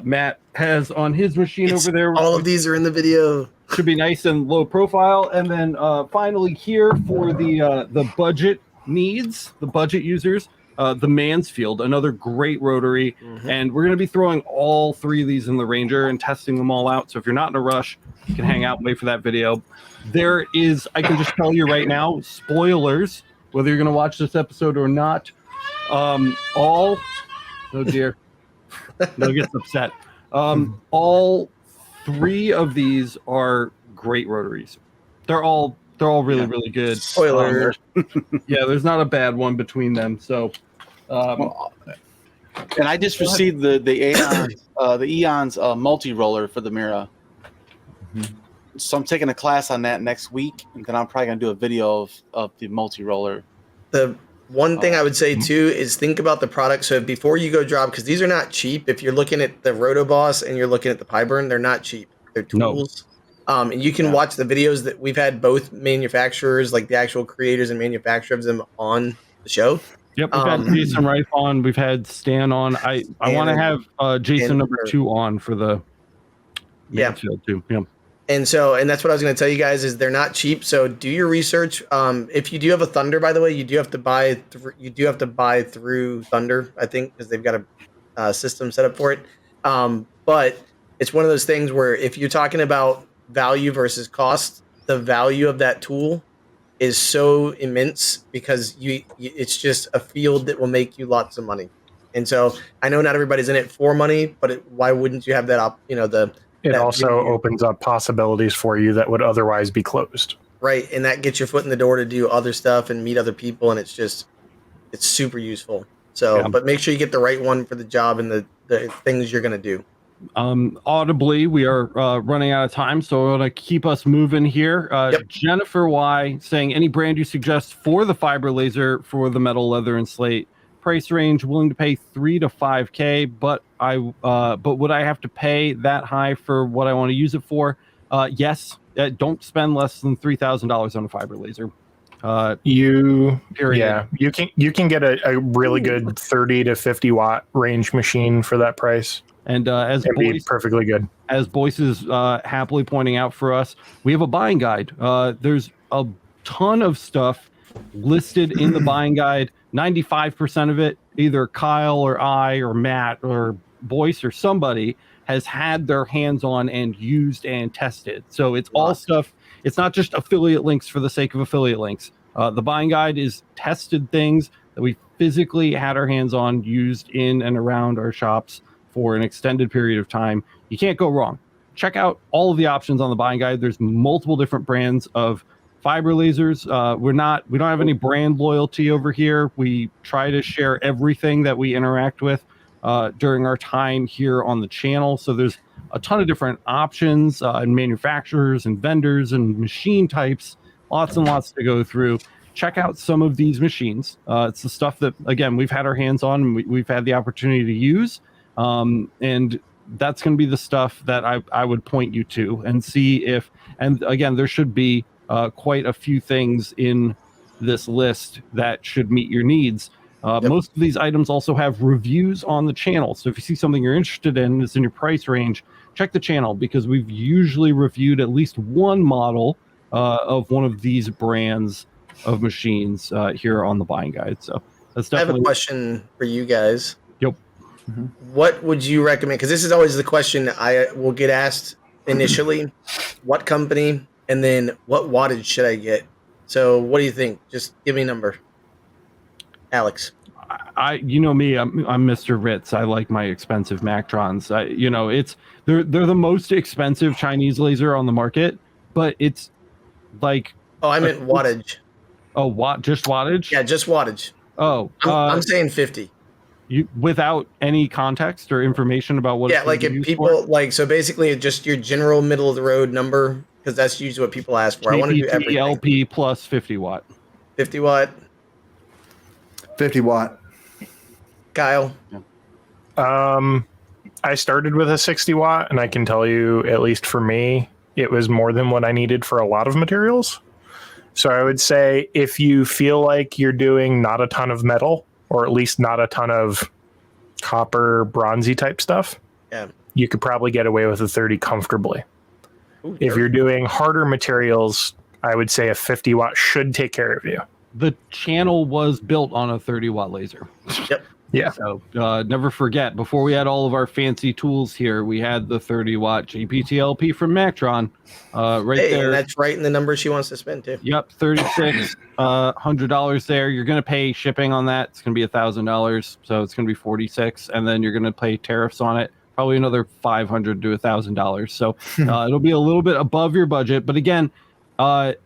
S1: Matt has on his machine over there.
S2: All of these are in the video.
S1: Should be nice and low profile. And then finally here for the budget needs, the budget users, the Mansfield, another great rotary. And we're going to be throwing all three of these in the Ranger and testing them all out. So if you're not in a rush, you can hang out and wait for that video. There is, I can just tell you right now, spoilers, whether you're going to watch this episode or not, oh dear. No gets upset. All three of these are great rotaries. They're all really really good.
S2: Spoiler.
S1: There's not a bad one between them. So,
S3: and I just received the Eons multi roller for the Mira. So I'm taking a class on that next week, and then I'm probably gonna do a video of the multi roller.
S2: The one thing I would say too is think about the product. So before you go drop, because these are not cheap. If you're looking at the Rotoboss and you're looking at the LightBurn, they're not cheap. They're tools. No. And you can watch the videos that we've had both manufacturers, like the actual creators and manufacturers of them on the show.
S1: Yep, we've had Jason Rife on. We've had Stan on. I want to have Jason number 2 on for the Mansfield too. Yeah. And
S2: that's what I was going to tell you guys is they're not cheap. So do your research. If you do have a Thunder, by the way, you do have to buy through Thunder, I think, because they've got a system set up for it. But it's one of those things where if you're talking about value versus cost, the value of that tool is so immense because it's just a field that will make you lots of money. And so I know not everybody's in it for money, but why wouldn't you have that
S4: It also opens up possibilities for you that would otherwise be closed.
S2: Right, and that gets your foot in the door to do other stuff and meet other people, and it's super useful. So, but make sure you get the right one for the job and the things you're going to do.
S1: Audibly, we are running out of time, so I want to keep us moving here. Jennifer Y saying, any brand you suggest for the fiber laser for the metal, leather, and slate? Price range willing to pay $3,000 to $5,000, but would I have to pay that high for what I want to use it for? Yes. Don't spend less than $3,000 on a fiber laser.
S4: You can get a really good 30 to 50 watt range machine for that price.
S1: And
S4: be perfectly good. As
S1: Boyce is happily pointing out for us, we have a buying guide. There's a ton of stuff listed in the buying guide. 95% of it, either Kyle or I or Matt or Boyce or somebody has had their hands on and used and tested. So it's all stuff. It's not just affiliate links for the sake of affiliate links. The buying guide is tested things that we physically had our hands on, used in and around our shops for an extended period of time. You can't go wrong. Check out all of the options on the buying guide. There's multiple different brands of fiber lasers. We don't have any brand loyalty over here. We try to share everything that we interact with during our time here on the channel. So there's a ton of different options and manufacturers and vendors and machine types, lots and lots to go through. Check out some of these machines. It's the stuff that, again, we've had our hands on and we've had the opportunity to use. And that's going to be the stuff that I would point you to and see if. And again, there should be quite a few things in this list that should meet your needs. Most of these items also have reviews on the channel. So if you see something you're interested in, it's in your price range, check the channel, because we've usually reviewed at least one model of one of these brands of machines here on the buying guide. So that's definitely.
S2: I have a question for you guys.
S1: Yep.
S2: What would you recommend? Because this is always the question I will get asked initially. What company, and then what wattage should I get? So what do you think? Just give me a number. Alex.
S1: You know me, I'm Mr. Ritz. I like my expensive Mactrons. They're the most expensive Chinese laser on the market, but it's like.
S2: Oh, I meant wattage.
S1: Oh, just wattage?
S2: Yeah, just wattage.
S1: Oh,
S2: I'm saying 50.
S1: You without any context or information about what?
S2: Yeah, like if people so basically just your general middle of the road number, because that's usually what people ask for. I want to do everything.
S1: LP plus 50 watt.
S2: 50 watt.
S5: 50 watt.
S2: Kyle.
S4: I started with a 60 watt, and I can tell you, at least for me, it was more than what I needed for a lot of materials. So I would say if you feel like you're doing not a ton of metal, or at least not a ton of copper, bronzy type stuff, you could probably get away with a 30 comfortably. Ooh, if you're doing harder materials, I would say a 50 watt should take care of you.
S1: The channel was built on a 30 watt laser.
S2: Yep.
S4: Yeah.
S1: So never forget, before we had all of our fancy tools here, we had the 30 watt GPTLP from Mactron there.
S2: And that's right in the number she wants to spend too.
S1: Yep, $3,600 there. You're going to pay shipping on that. It's going to be $1,000, so it's going to be $46, and then you're going to pay tariffs on it, probably another $500 to $1,000. So it'll be a little bit above your budget. But again, I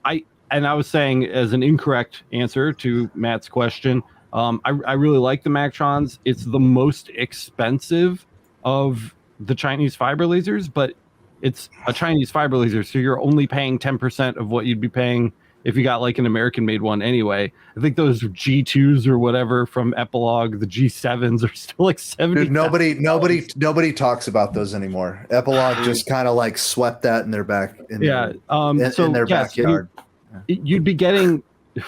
S1: was saying as an incorrect answer to Matt's question. I really like the Mactrons. It's the most expensive of the Chinese fiber lasers, but it's a Chinese fiber laser, so you're only paying 10% of what you'd be paying if you got like an American-made one anyway. I think those G2s or whatever from Epilogue, the G7s, are still like 70.
S5: Dude, nobody talks about those anymore. Epilogue just kind of like swept that in their back. In their backyard.
S1: You'd be getting.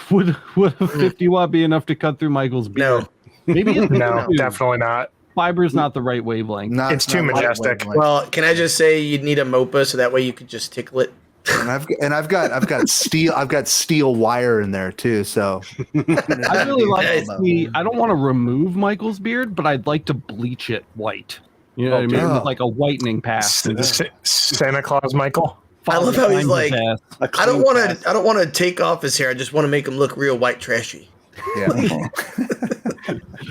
S1: Would a 50 watt be enough to cut through Michael's beard?
S2: No.
S1: Maybe it's
S4: no, definitely not.
S1: Fiber's not the right wavelength.
S4: It's too majestic.
S2: Well, can I just say you'd need a MOPA so that way you could just tickle it?
S5: And I've got steel wire in there too. So
S1: I really like to see. I don't want to remove Michael's beard, but I'd like to bleach it white. You know what I mean? With like a whitening pass.
S4: Santa Claus Michael.
S2: I love how he's like, I don't want to take off his hair. I just want to make him look real white trashy.
S5: Yeah.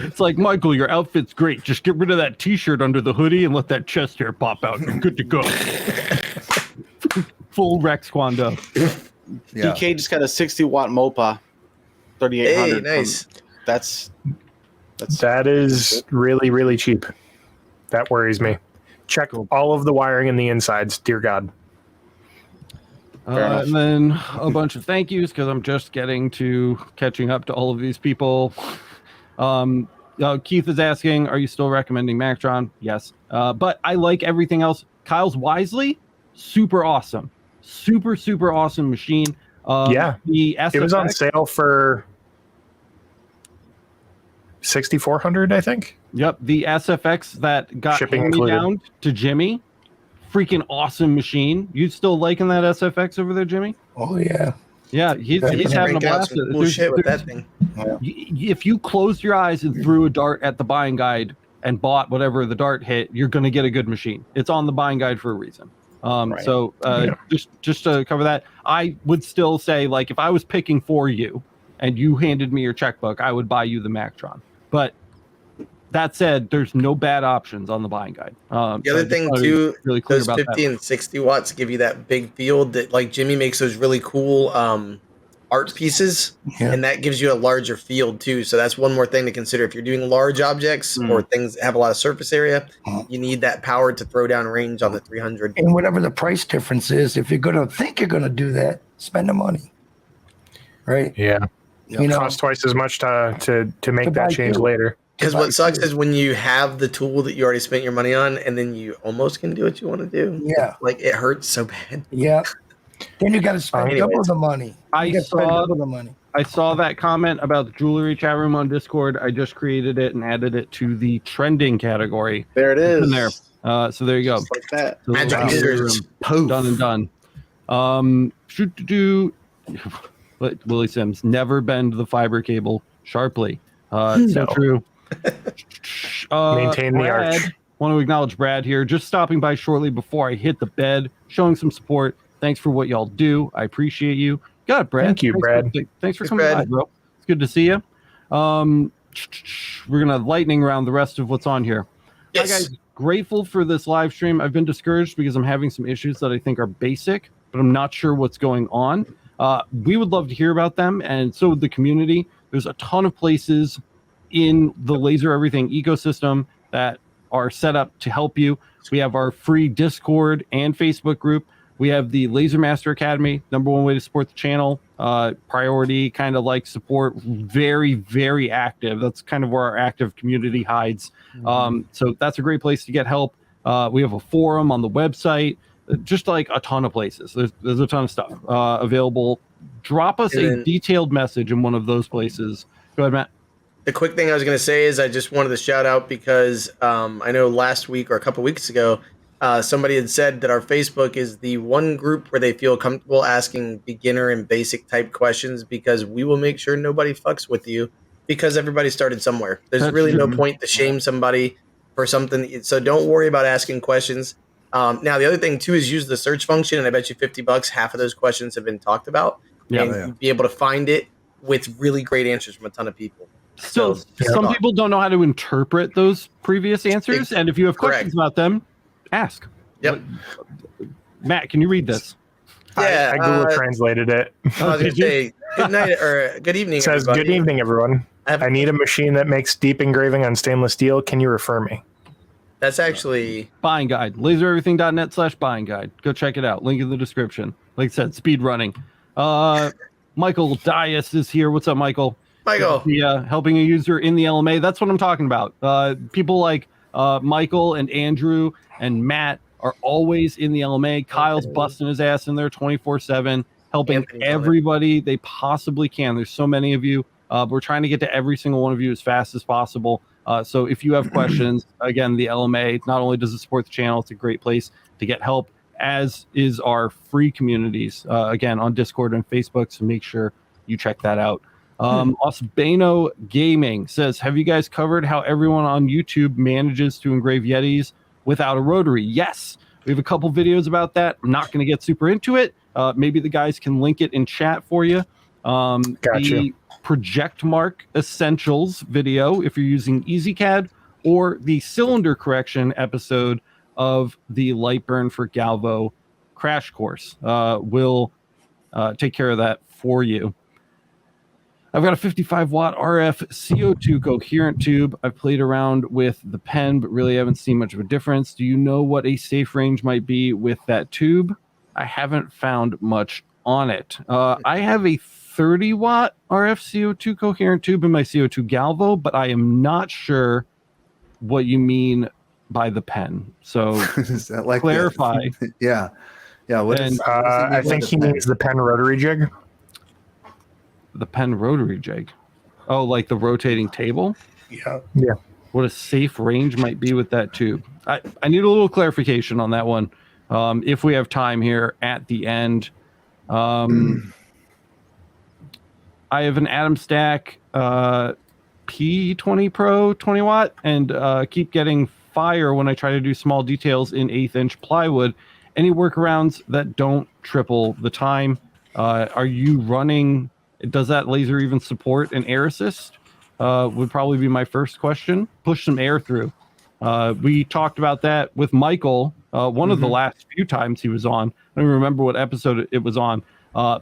S1: It's like, Michael, your outfit's great. Just get rid of that T-shirt under the hoodie and let that chest hair pop out. You're good to go. Full Rex Kwando.
S3: Yeah. DK just got a 60 watt MOPA, 3800.
S2: Hey, nice.
S4: That is really, really cheap. That worries me. Check all of the wiring in the insides. Dear God.
S1: And then a bunch of thank yous because I'm just catching up to all of these people. Keith is asking, are you still recommending Mactron? Yes. But I like everything else. Kyle's Wisely, super awesome. Super, super awesome machine.
S4: The
S1: SFX,
S4: it was on sale for $6,400, I think.
S1: Yep. The SFX that got
S4: shipping
S1: down to Jimmy. Freaking awesome machine. You still liking that SFX over there, Jimmy?
S6: Oh yeah.
S1: Yeah, he's having a blast.
S2: Cool shit with that thing.
S1: If you closed your eyes and threw a dart at the buying guide and bought whatever the dart hit, you're going to get a good machine. It's on the buying guide for a reason. So just to cover that, I would still say, like, if I was picking for you and you handed me your checkbook, I would buy you the Mactron. But that said, there's no bad options on the buying guide.
S2: The other thing too, really those 50 and 60 watts give you that big field that, like, Jimmy makes those really cool art pieces, and that gives you a larger field too. So that's one more thing to consider. If you're doing large objects or things that have a lot of surface area, you need that power to throw down range on the 300.
S6: And whatever the price difference is, if you're going to do that, spend the money. Right?
S4: Yeah. It costs twice as much to make that change later.
S2: Because what sucks is when you have the tool that you already spent your money on, and then you almost can do what you want to do.
S6: Yeah.
S2: Like it hurts so bad.
S6: Yeah. Then you got to spend double the money.
S1: I saw that comment about the jewelry chat room on Discord. I just created it and added it to the trending category.
S3: There it is.
S1: In there. So there you go.
S3: Just like that.
S1: So
S2: Magic fingers.
S1: Done and done. Willie Sims, never bend the fiber cable sharply. So true.
S4: Maintain the arch.
S1: Want to acknowledge Brad here, just stopping by shortly before I hit the bed, showing some support. Thanks for what y'all do. I appreciate you. Got it, Brad.
S4: Thank you, Brad.
S1: Thanks for coming by, bro. It's good to see you. We're gonna lightning round the rest of what's on here.
S2: Yes.
S1: Hi guys, grateful for this live stream. I've been discouraged because I'm having some issues that I think are basic, but I'm not sure what's going on. We would love to hear about them, and so would the community. There's a ton of places in the Laser Everything ecosystem that are set up to help you. We have our free Discord and Facebook group. We have the Laser Master Academy, number one way to support the channel. Priority kind of like support, very, very active. That's kind of where our active community hides. So that's a great place to get help. We have a forum on the website, just like a ton of places. There's a ton of stuff available. Drop us a detailed message in one of those places. Go ahead, Matt.
S2: The quick thing I was going to say is I just wanted to shout out because I know last week or a couple weeks ago, somebody had said that our Facebook is the one group where they feel comfortable asking beginner and basic type questions because we will make sure nobody fucks with you because everybody started somewhere. There's really no point to shame somebody for something. So don't worry about asking questions. Now, the other thing, too, is use the search function. And I bet you $50, half of those questions have been talked about.
S1: Yeah,
S2: and you'll be able to find it with really great answers from a ton of people.
S1: Still, some people don't know how to interpret those previous answers. And if you have questions about them, ask.
S2: Yep.
S1: Matt, can you read this?
S2: Yeah,
S4: I Google translated it.
S2: I was going to say good night or good evening.
S4: It says,
S2: everybody.
S4: "Good evening, everyone. I need a machine that makes deep engraving on stainless steel. Can you refer me?"
S2: That's actually
S1: buying guide. Lasereverything.net/buying guide. Go check it out. Link in the description. Like I said, speed running. Michael Dias is here. What's up, Michael?
S2: Michael.
S1: Helping a user in the LMA. That's what I'm talking about. People like Michael and Andrew and Matt are always in the LMA. Kyle's busting his ass in there 24/7, helping everybody they possibly can. There's so many of you. We're trying to get to every single one of you as fast as possible. So if you have questions, again, the LMA, not only does it support the channel, it's a great place to get help, as is our free communities, again, on Discord and Facebook. So make sure you check that out. Osbano Gaming says, have you guys covered how everyone on YouTube manages to engrave Yetis without a rotary? Yes, we have a couple videos about that. I'm not going to get super into it. Maybe the guys can link it in chat for you. The Project Mark Essentials video, if you're using EasyCAD, or the cylinder correction episode of the LightBurn for Galvo crash course will take care of that for you. I've got a 55 watt RF CO2 coherent tube. I've played around with the pen, but really haven't seen much of a difference. Do you know what a safe range might be with that tube? I haven't found much on it. I have a 30 watt RF CO2 coherent tube in my CO2 Galvo, but I am not sure what you mean by the pen. So
S5: Is that like
S1: clarify.
S5: Yeah. What is,
S4: I think he means the pen rotary jig.
S1: The pen rotary jig. Oh, like the rotating table?
S6: Yeah.
S1: What a safe range might be with that tube. I need a little clarification on that one. If we have time here at the end. I have an Atom Stack P20 Pro 20 watt and keep getting fire when I try to do small details in 1/8 inch plywood. Any workarounds that don't triple the time? Are you running? Does that laser even support an air assist? Would probably be my first question. Push some air through. We talked about that with Michael one of the last few times he was on. I don't remember what episode it was on.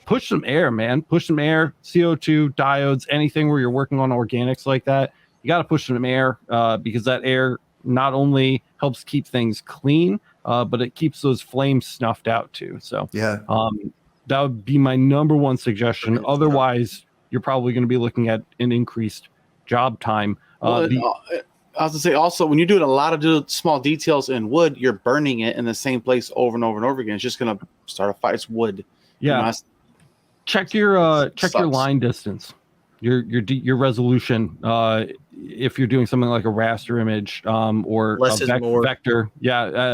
S1: Push some air, man. Push some air, CO2, diodes, anything where you're working on organics like that. You got to push some air because that air not only helps keep things clean, but it keeps those flames snuffed out too. So that would be my number one suggestion. Otherwise, you're probably going to be looking at an increased job time.
S3: I was going to say also, when you're doing a lot of small details in wood, you're burning it in the same place over and over and over again. It's just going to start a fire. It's wood.
S1: Yeah.
S3: You know,
S1: check your line distance, your resolution. If you're doing something like a raster image or
S2: Less is more.
S1: vector,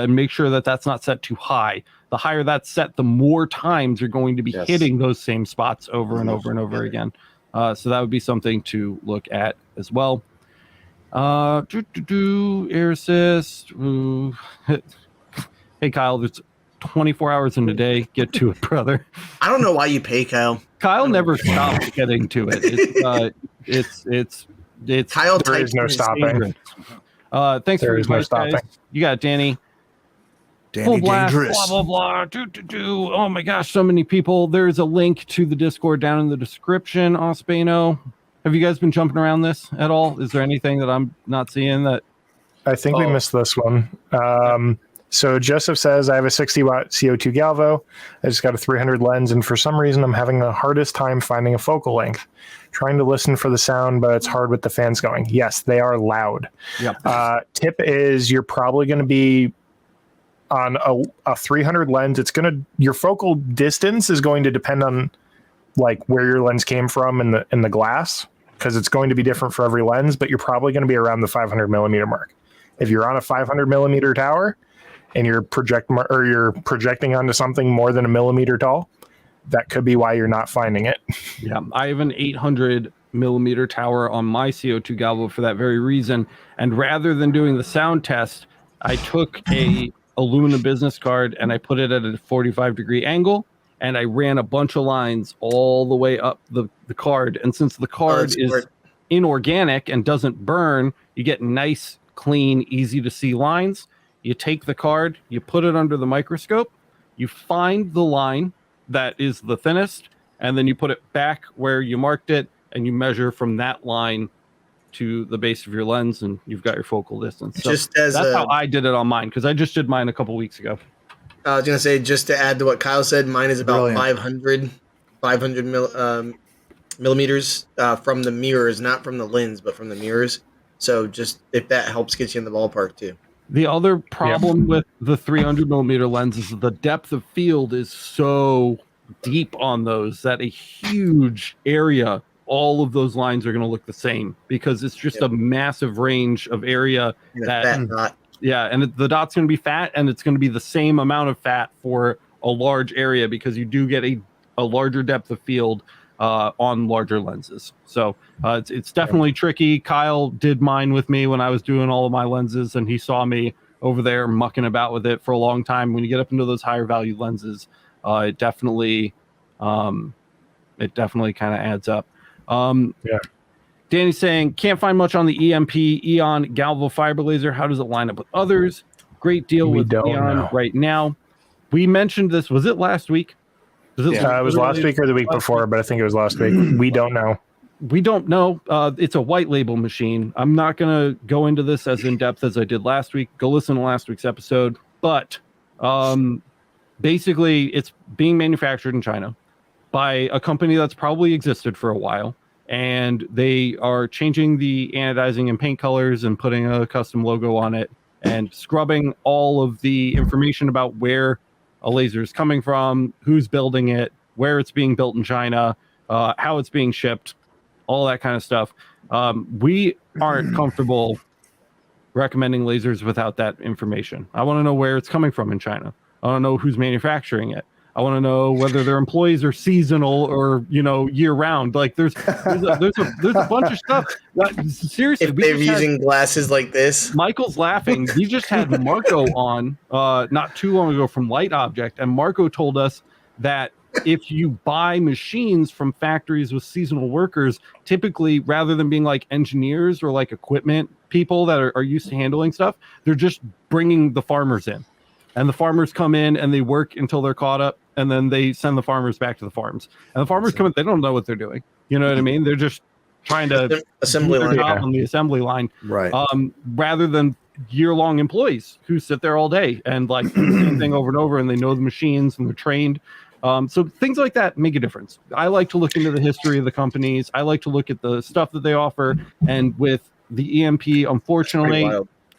S1: make sure that that's not set too high. The higher that's set, the more times you're going to be hitting those same spots over and over and over again. So that would be something to look at as well. Air assist. Hey Kyle, there's 24 hours in a day. Get to it, brother.
S2: I don't know why you pay Kyle.
S1: Kyle never stops getting to it. It's
S2: Kyle.
S4: There is no stopping.
S1: Thanks
S4: There
S1: for
S4: is no stopping.
S1: guys. You got Danny.
S5: Danny Dangerous.
S1: Blah blah blah. Oh my gosh, so many people. There's a link to the Discord down in the description. Ospano. Have you guys been jumping around this at all? Is there anything that I'm not seeing that?
S4: I think we missed this one. So Joseph says, I have a 60 watt CO2 Galvo. I just got a 300 lens, and for some reason, I'm having the hardest time finding a focal length. Trying to listen for the sound, but it's hard with the fans going. Yes, they are loud.
S1: Yep.
S4: Tip is you're probably going to be on a 300 lens. Your focal distance is going to depend on like where your lens came from in the glass, because it's going to be different for every lens, but you're probably going to be around the 500 millimeter mark. If you're on a 500 millimeter tower and you're projecting onto something more than a millimeter tall, that could be why you're not finding it.
S1: Yeah, I have an 800 millimeter tower on my CO2 Galvo for that very reason. And rather than doing the sound test, I took a aluminum business card and I put it at a 45-degree angle, and I ran a bunch of lines all the way up the card. And since the card is inorganic and doesn't burn, you get nice, clean, easy to see lines. You take the card, you put it under the microscope, you find the line that is the thinnest, and then you put it back where you marked it, and you measure from that line to the base of your lens, and you've got your focal distance. So that's how I did it on mine, because I just did mine a couple weeks ago.
S2: I was going to say, just to add to what Kyle said, mine is about 500 millimeters from the mirrors, not from the lens, but from the mirrors. So just if that helps get you in the ballpark too.
S1: The other problem with the 300 millimeter lens is the depth of field is so deep on those that a huge area, all of those lines are going to look the same, because it's just a massive range of area. And the dot's going to be fat, and it's going to be the same amount of fat for a large area, because you do get a larger depth of field on larger lenses. So it's definitely tricky. Kyle did mine with me when I was doing all of my lenses, and he saw me over there mucking about with it for a long time. When you get up into those higher value lenses, it definitely kind of adds up. Danny's saying, can't find much on the EMP Eon Galvo fiber laser. How does it line up with others? Great deal with Eon right now. We mentioned this. Was it last week?
S4: It was last week or the week before, but I think it was last week. We don't know.
S1: We don't know. It's a white label machine. I'm not going to go into this as in depth as I did last week. Go listen to last week's episode. But basically, it's being manufactured in China by a company that's probably existed for a while. And they are changing the anodizing and paint colors and putting a custom logo on it and scrubbing all of the information about where a laser is coming from, who's building it, where it's being built in China, how it's being shipped, all that kind of stuff. We aren't comfortable recommending lasers without that information. I want to know where it's coming from in China. I want to know who's manufacturing it. I want to know whether their employees are seasonal or, year round. Like there's a bunch of stuff. Seriously,
S2: if they're using glasses like this.
S1: Michael's laughing. We just had Marco on not too long ago from Light Object, and Marco told us that if you buy machines from factories with seasonal workers, typically rather than being like engineers or like equipment people that are used to handling stuff, they're just bringing the farmers in. And the farmers come in and they work until they're caught up, and then they send the farmers back to the farms. And the farmers come in, they don't know what they're doing. You know what I mean? They're just trying to
S2: assembly line
S1: on the assembly line,
S5: right?
S1: Rather than year-long employees who sit there all day and like do the same thing over and over, and they know the machines and they're trained. So things like that make a difference. I like to look into the history of the companies. I like to look at the stuff that they offer, and with the EMP, unfortunately,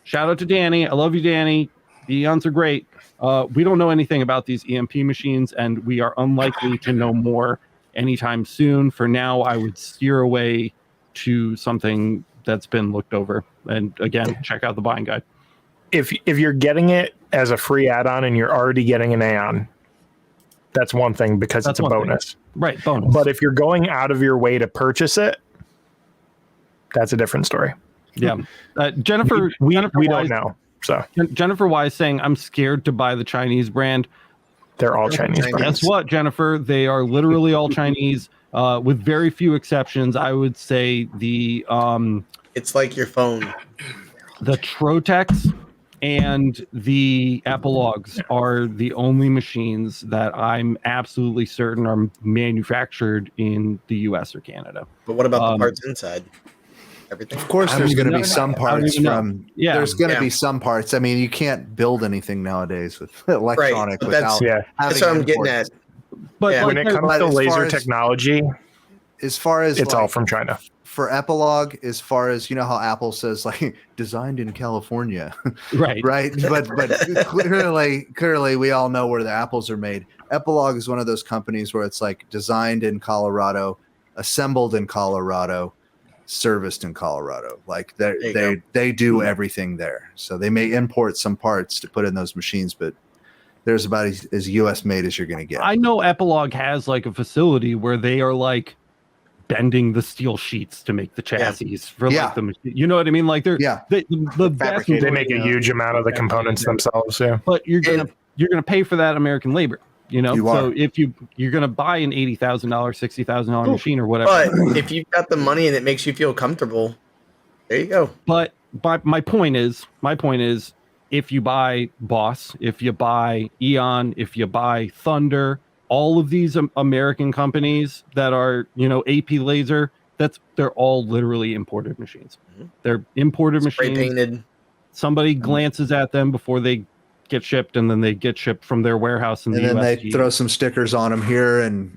S1: shout out to Danny. I love you, Danny. The Eons are great. We don't know anything about these EMP machines, and we are unlikely to know more anytime soon. For now, I would steer away to something that's been looked over. And again, check out the buying guide.
S4: If you're getting it as a free add-on and you're already getting an Aeon, that's one thing because it's a bonus.
S1: Right, bonus.
S4: But if you're going out of your way to purchase it, that's a different story.
S1: Yeah. Jennifer,
S4: we
S1: Jennifer
S4: don't
S1: Wise,
S4: know. So
S1: Jennifer Wise saying, I'm scared to buy the Chinese brand.
S4: they're all Chinese.
S1: Guess what, Jennifer? They are literally all Chinese, with very few exceptions. I would say the
S2: It's like your phone.
S1: the Trotex and the Epilogues are the only machines that I'm absolutely certain are manufactured in the US or Canada.
S2: But what about the parts inside? Everything?
S5: Of course, there's going to be some parts from.
S1: Yeah,
S5: there's going to be some parts. I mean, you can't build anything nowadays with electronic
S2: but
S5: without.
S2: That's what I'm getting at.
S1: But
S4: when it comes to laser technology,
S5: as far as
S4: it's all from China.
S5: For Epilogue, as far as you know, how Apple says like designed in California,
S1: right?
S5: But clearly, we all know where the apples are made. Epilogue is one of those companies where it's like designed in Colorado, assembled in Colorado, serviced in Colorado. Like they do everything there. So they may import some parts to put in those machines, but there's about as US made as you're going to get.
S1: I know Epilogue has like a facility where they are like bending the steel sheets to make the chassis for like the machine. You know what I mean? Like they're the best.
S4: They make a huge amount of the components themselves. Yeah,
S1: but you're gonna pay for that American labor. You know, so if you're gonna buy an $80,000, $60,000 machine or whatever.
S2: But if you've got the money and it makes you feel comfortable, there you go.
S1: But my point is, if you buy Boss, if you buy Eon, if you buy Thunder, all of these American companies that are, you know, AP Laser, they're all literally imported machines. Mm-hmm. They're imported machines.
S2: Painted.
S1: Somebody glances at them before they get shipped, and then they get shipped from their warehouse in the US.
S5: And then they throw some stickers on them here and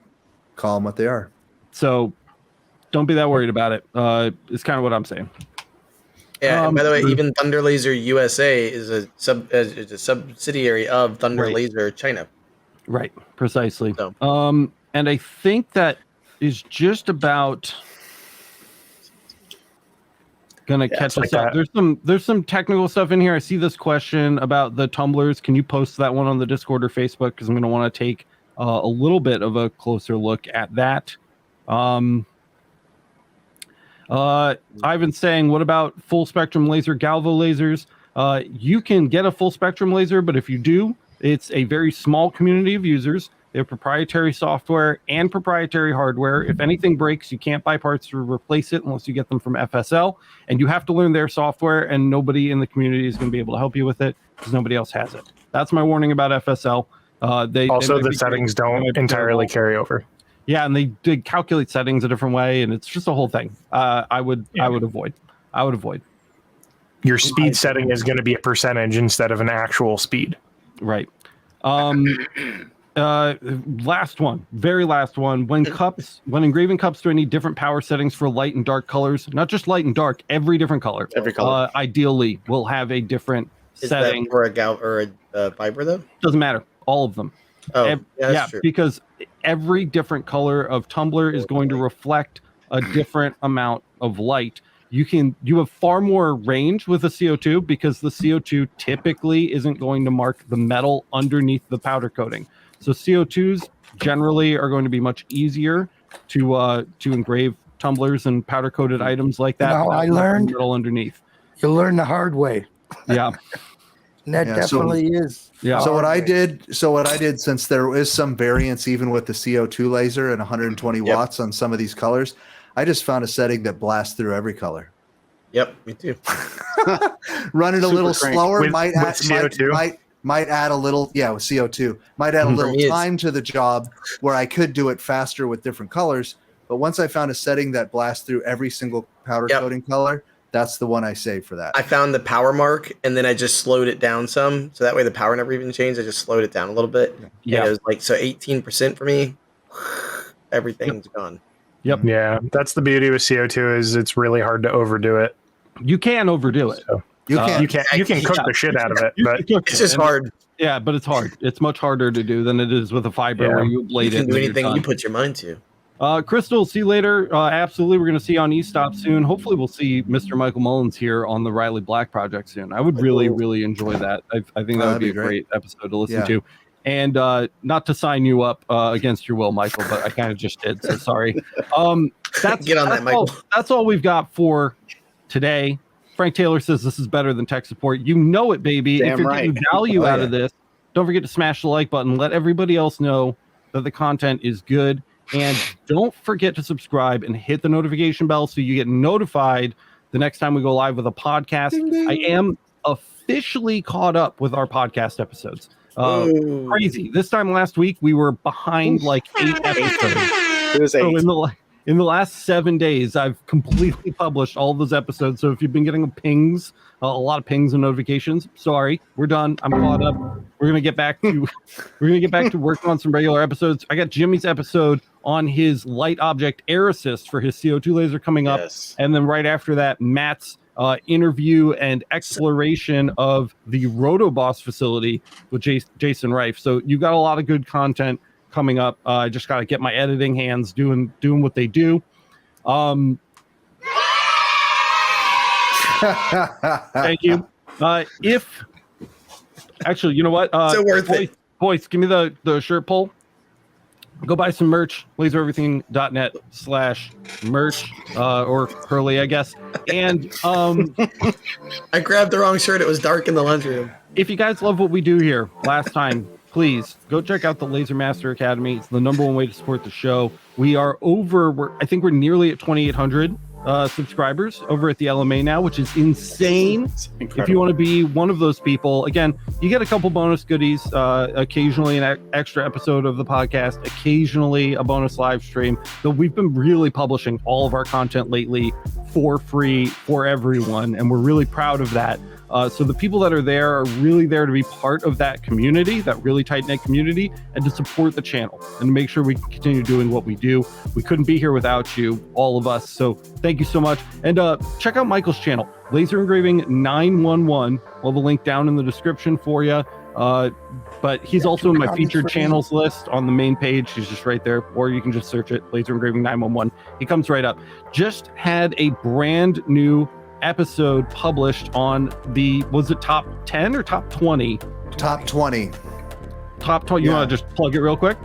S5: call them what they are.
S1: So don't be that worried about it. It's kind of what I'm saying.
S2: Yeah, and by the way, even Thunder Laser USA is a subsidiary of Thunder Laser China.
S1: Right, precisely.
S2: So.
S1: And I think that is just about gonna catch us up. There's some technical stuff in here. I see this question about the tumblers. Can you post that one on the Discord or Facebook? Because I'm gonna want to take a little bit of a closer look at that. Ivan's saying, what about full spectrum laser Galvo lasers? You can get a full spectrum laser, but if you do, it's a very small community of users. They have proprietary software and proprietary hardware. If anything breaks, you can't buy parts to replace it unless you get them from FSL. And you have to learn their software, and nobody in the community is going to be able to help you with it because nobody else has it. That's my warning about FSL.
S4: The settings don't entirely carry over.
S1: Yeah, and they calculate settings a different way, and it's just a whole thing. I would avoid.
S4: Your speed setting is going to be a percentage instead of an actual speed.
S1: Right. Last one, very last one. When engraving cups, do I need different power settings for light and dark colors? Not just light and dark, every different color.
S3: Every color.
S1: Ideally, will have a different setting.
S2: That for a gal or a fiber though?
S1: Doesn't matter. All of them.
S2: That's true.
S1: Because every different color of tumbler is going to reflect a different amount of light. You have far more range with a CO2 because the CO2 typically isn't going to mark the metal underneath the powder coating. So CO2s generally are going to be much easier to engrave tumblers and powder coated items like that.
S6: I learned
S1: metal underneath.
S6: You learn the hard way.
S1: Yeah.
S6: And that definitely is.
S1: Yeah.
S5: So what I did, since there is some variance even with the CO2 laser and 120 watts on some of these colors, I just found a setting that blasts through every color.
S2: Yep, me too.
S5: Run it a little slower,
S4: with
S5: might add
S4: CO2?
S5: Might add a little, with CO2, might add a little time to the job where I could do it faster with different colors. But once I found a setting that blasts through every single powder coating color, that's the one I saved for that.
S2: I found the power mark, and then I just slowed it down some, so that way the power never even changed. I just slowed it down a little bit. Yeah, it was like 18% for me. Everything's gone.
S1: Yep.
S4: Yeah, that's the beauty with CO2 is it's really hard to overdo it.
S1: You can overdo it.
S4: So
S5: You can't.
S4: you can cook the shit out of it, but
S2: It's just hard.
S1: Yeah, but it's hard. It's much harder to do than it is with a fiber
S4: Yeah.
S1: where you blade
S2: You
S1: it.
S2: can do anything you put your mind to.
S1: Crystal, see you later. Absolutely, we're going to see you on E-Stop soon. Hopefully, we'll see Mr. Michael Mullins here on the Riley Black project soon. I would really, really enjoy that. I think that would be a great episode to listen to. And not to sign you up against your will, Michael, but I kind of just did. So sorry.
S2: Get on that, Michael.
S1: That's all we've got for today. Frank Taylor says this is better than tech support. You know it, baby.
S3: Damn
S1: if you're getting value out of this, don't forget to smash the like button. Let everybody else know that the content is good. And don't forget to subscribe and hit the notification bell so you get notified the next time we go live with a podcast. Ding, ding. I am officially caught up with our podcast episodes. Crazy. This time last week, we were behind like 8 episodes.
S3: It was 8.
S1: So in the last 7 days, I've completely published all those episodes. So if you've been getting pings, a lot of pings and notifications, sorry, we're done. I'm caught up. We're gonna get back to working on some regular episodes. I got Jimmy's episode on his light object air assist for his CO2 laser coming up, and then right after that, Matt's interview and exploration of the Rotoboss facility with Jason Reif. So you got a lot of good content coming up. I just got to get my editing hands doing what they do. Thank you. If actually, you know what?
S2: So worth it.
S1: Boys, give me the shirt pull. Go buy some merch, lasereverything.net/merch, or Curly, I guess. And
S2: I grabbed the wrong shirt. It was dark in the lunchroom.
S1: If you guys love what we do here, last time, please go check out the Laser Master Academy. It's the #1 way to support the show. We are I think we're nearly at 2,800 subscribers over at the LMA now, which is insane. If you want to be one of those people, again, you get a couple bonus goodies, occasionally an extra episode of the podcast, occasionally a bonus live stream. Though we've been really publishing all of our content lately for free for everyone, and we're really proud of that. So the people that are there are really there to be part of that community, that really tight-knit community, and to support the channel and to make sure we can continue doing what we do. We couldn't be here without you, all of us. So thank you so much. And check out Michael's channel, Laser Engraving 911. We'll have a link down in the description for you. But he's also in my featured channels list on the main page. He's just right there, or you can just search it, Laser Engraving 911. He comes right up. Just had a brand new episode published on was it top 10 or top 20?
S5: Top 20.
S1: Top 20. You want to just plug it real quick?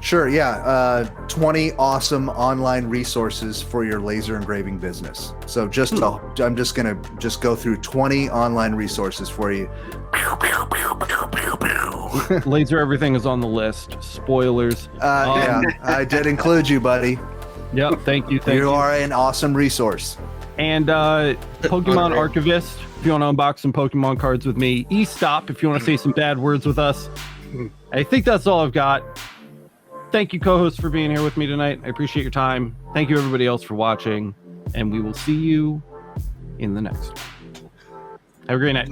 S5: Sure, yeah. 20 awesome online resources for your laser engraving business. So I'm just going to go through 20 online resources for you.
S1: Laser Everything is on the list. Spoilers.
S5: Yeah, I did include you, buddy.
S1: Yep, thank you.
S5: You are an awesome resource.
S1: And Pokemon Archivist, if you want to unbox some Pokemon cards with me. E-Stop, if you want to say some bad words with us. I think that's all I've got. Thank you, co-host, for being here with me tonight. I appreciate your time. Thank you, everybody else, for watching. And we will see you in the next one. Have a great night.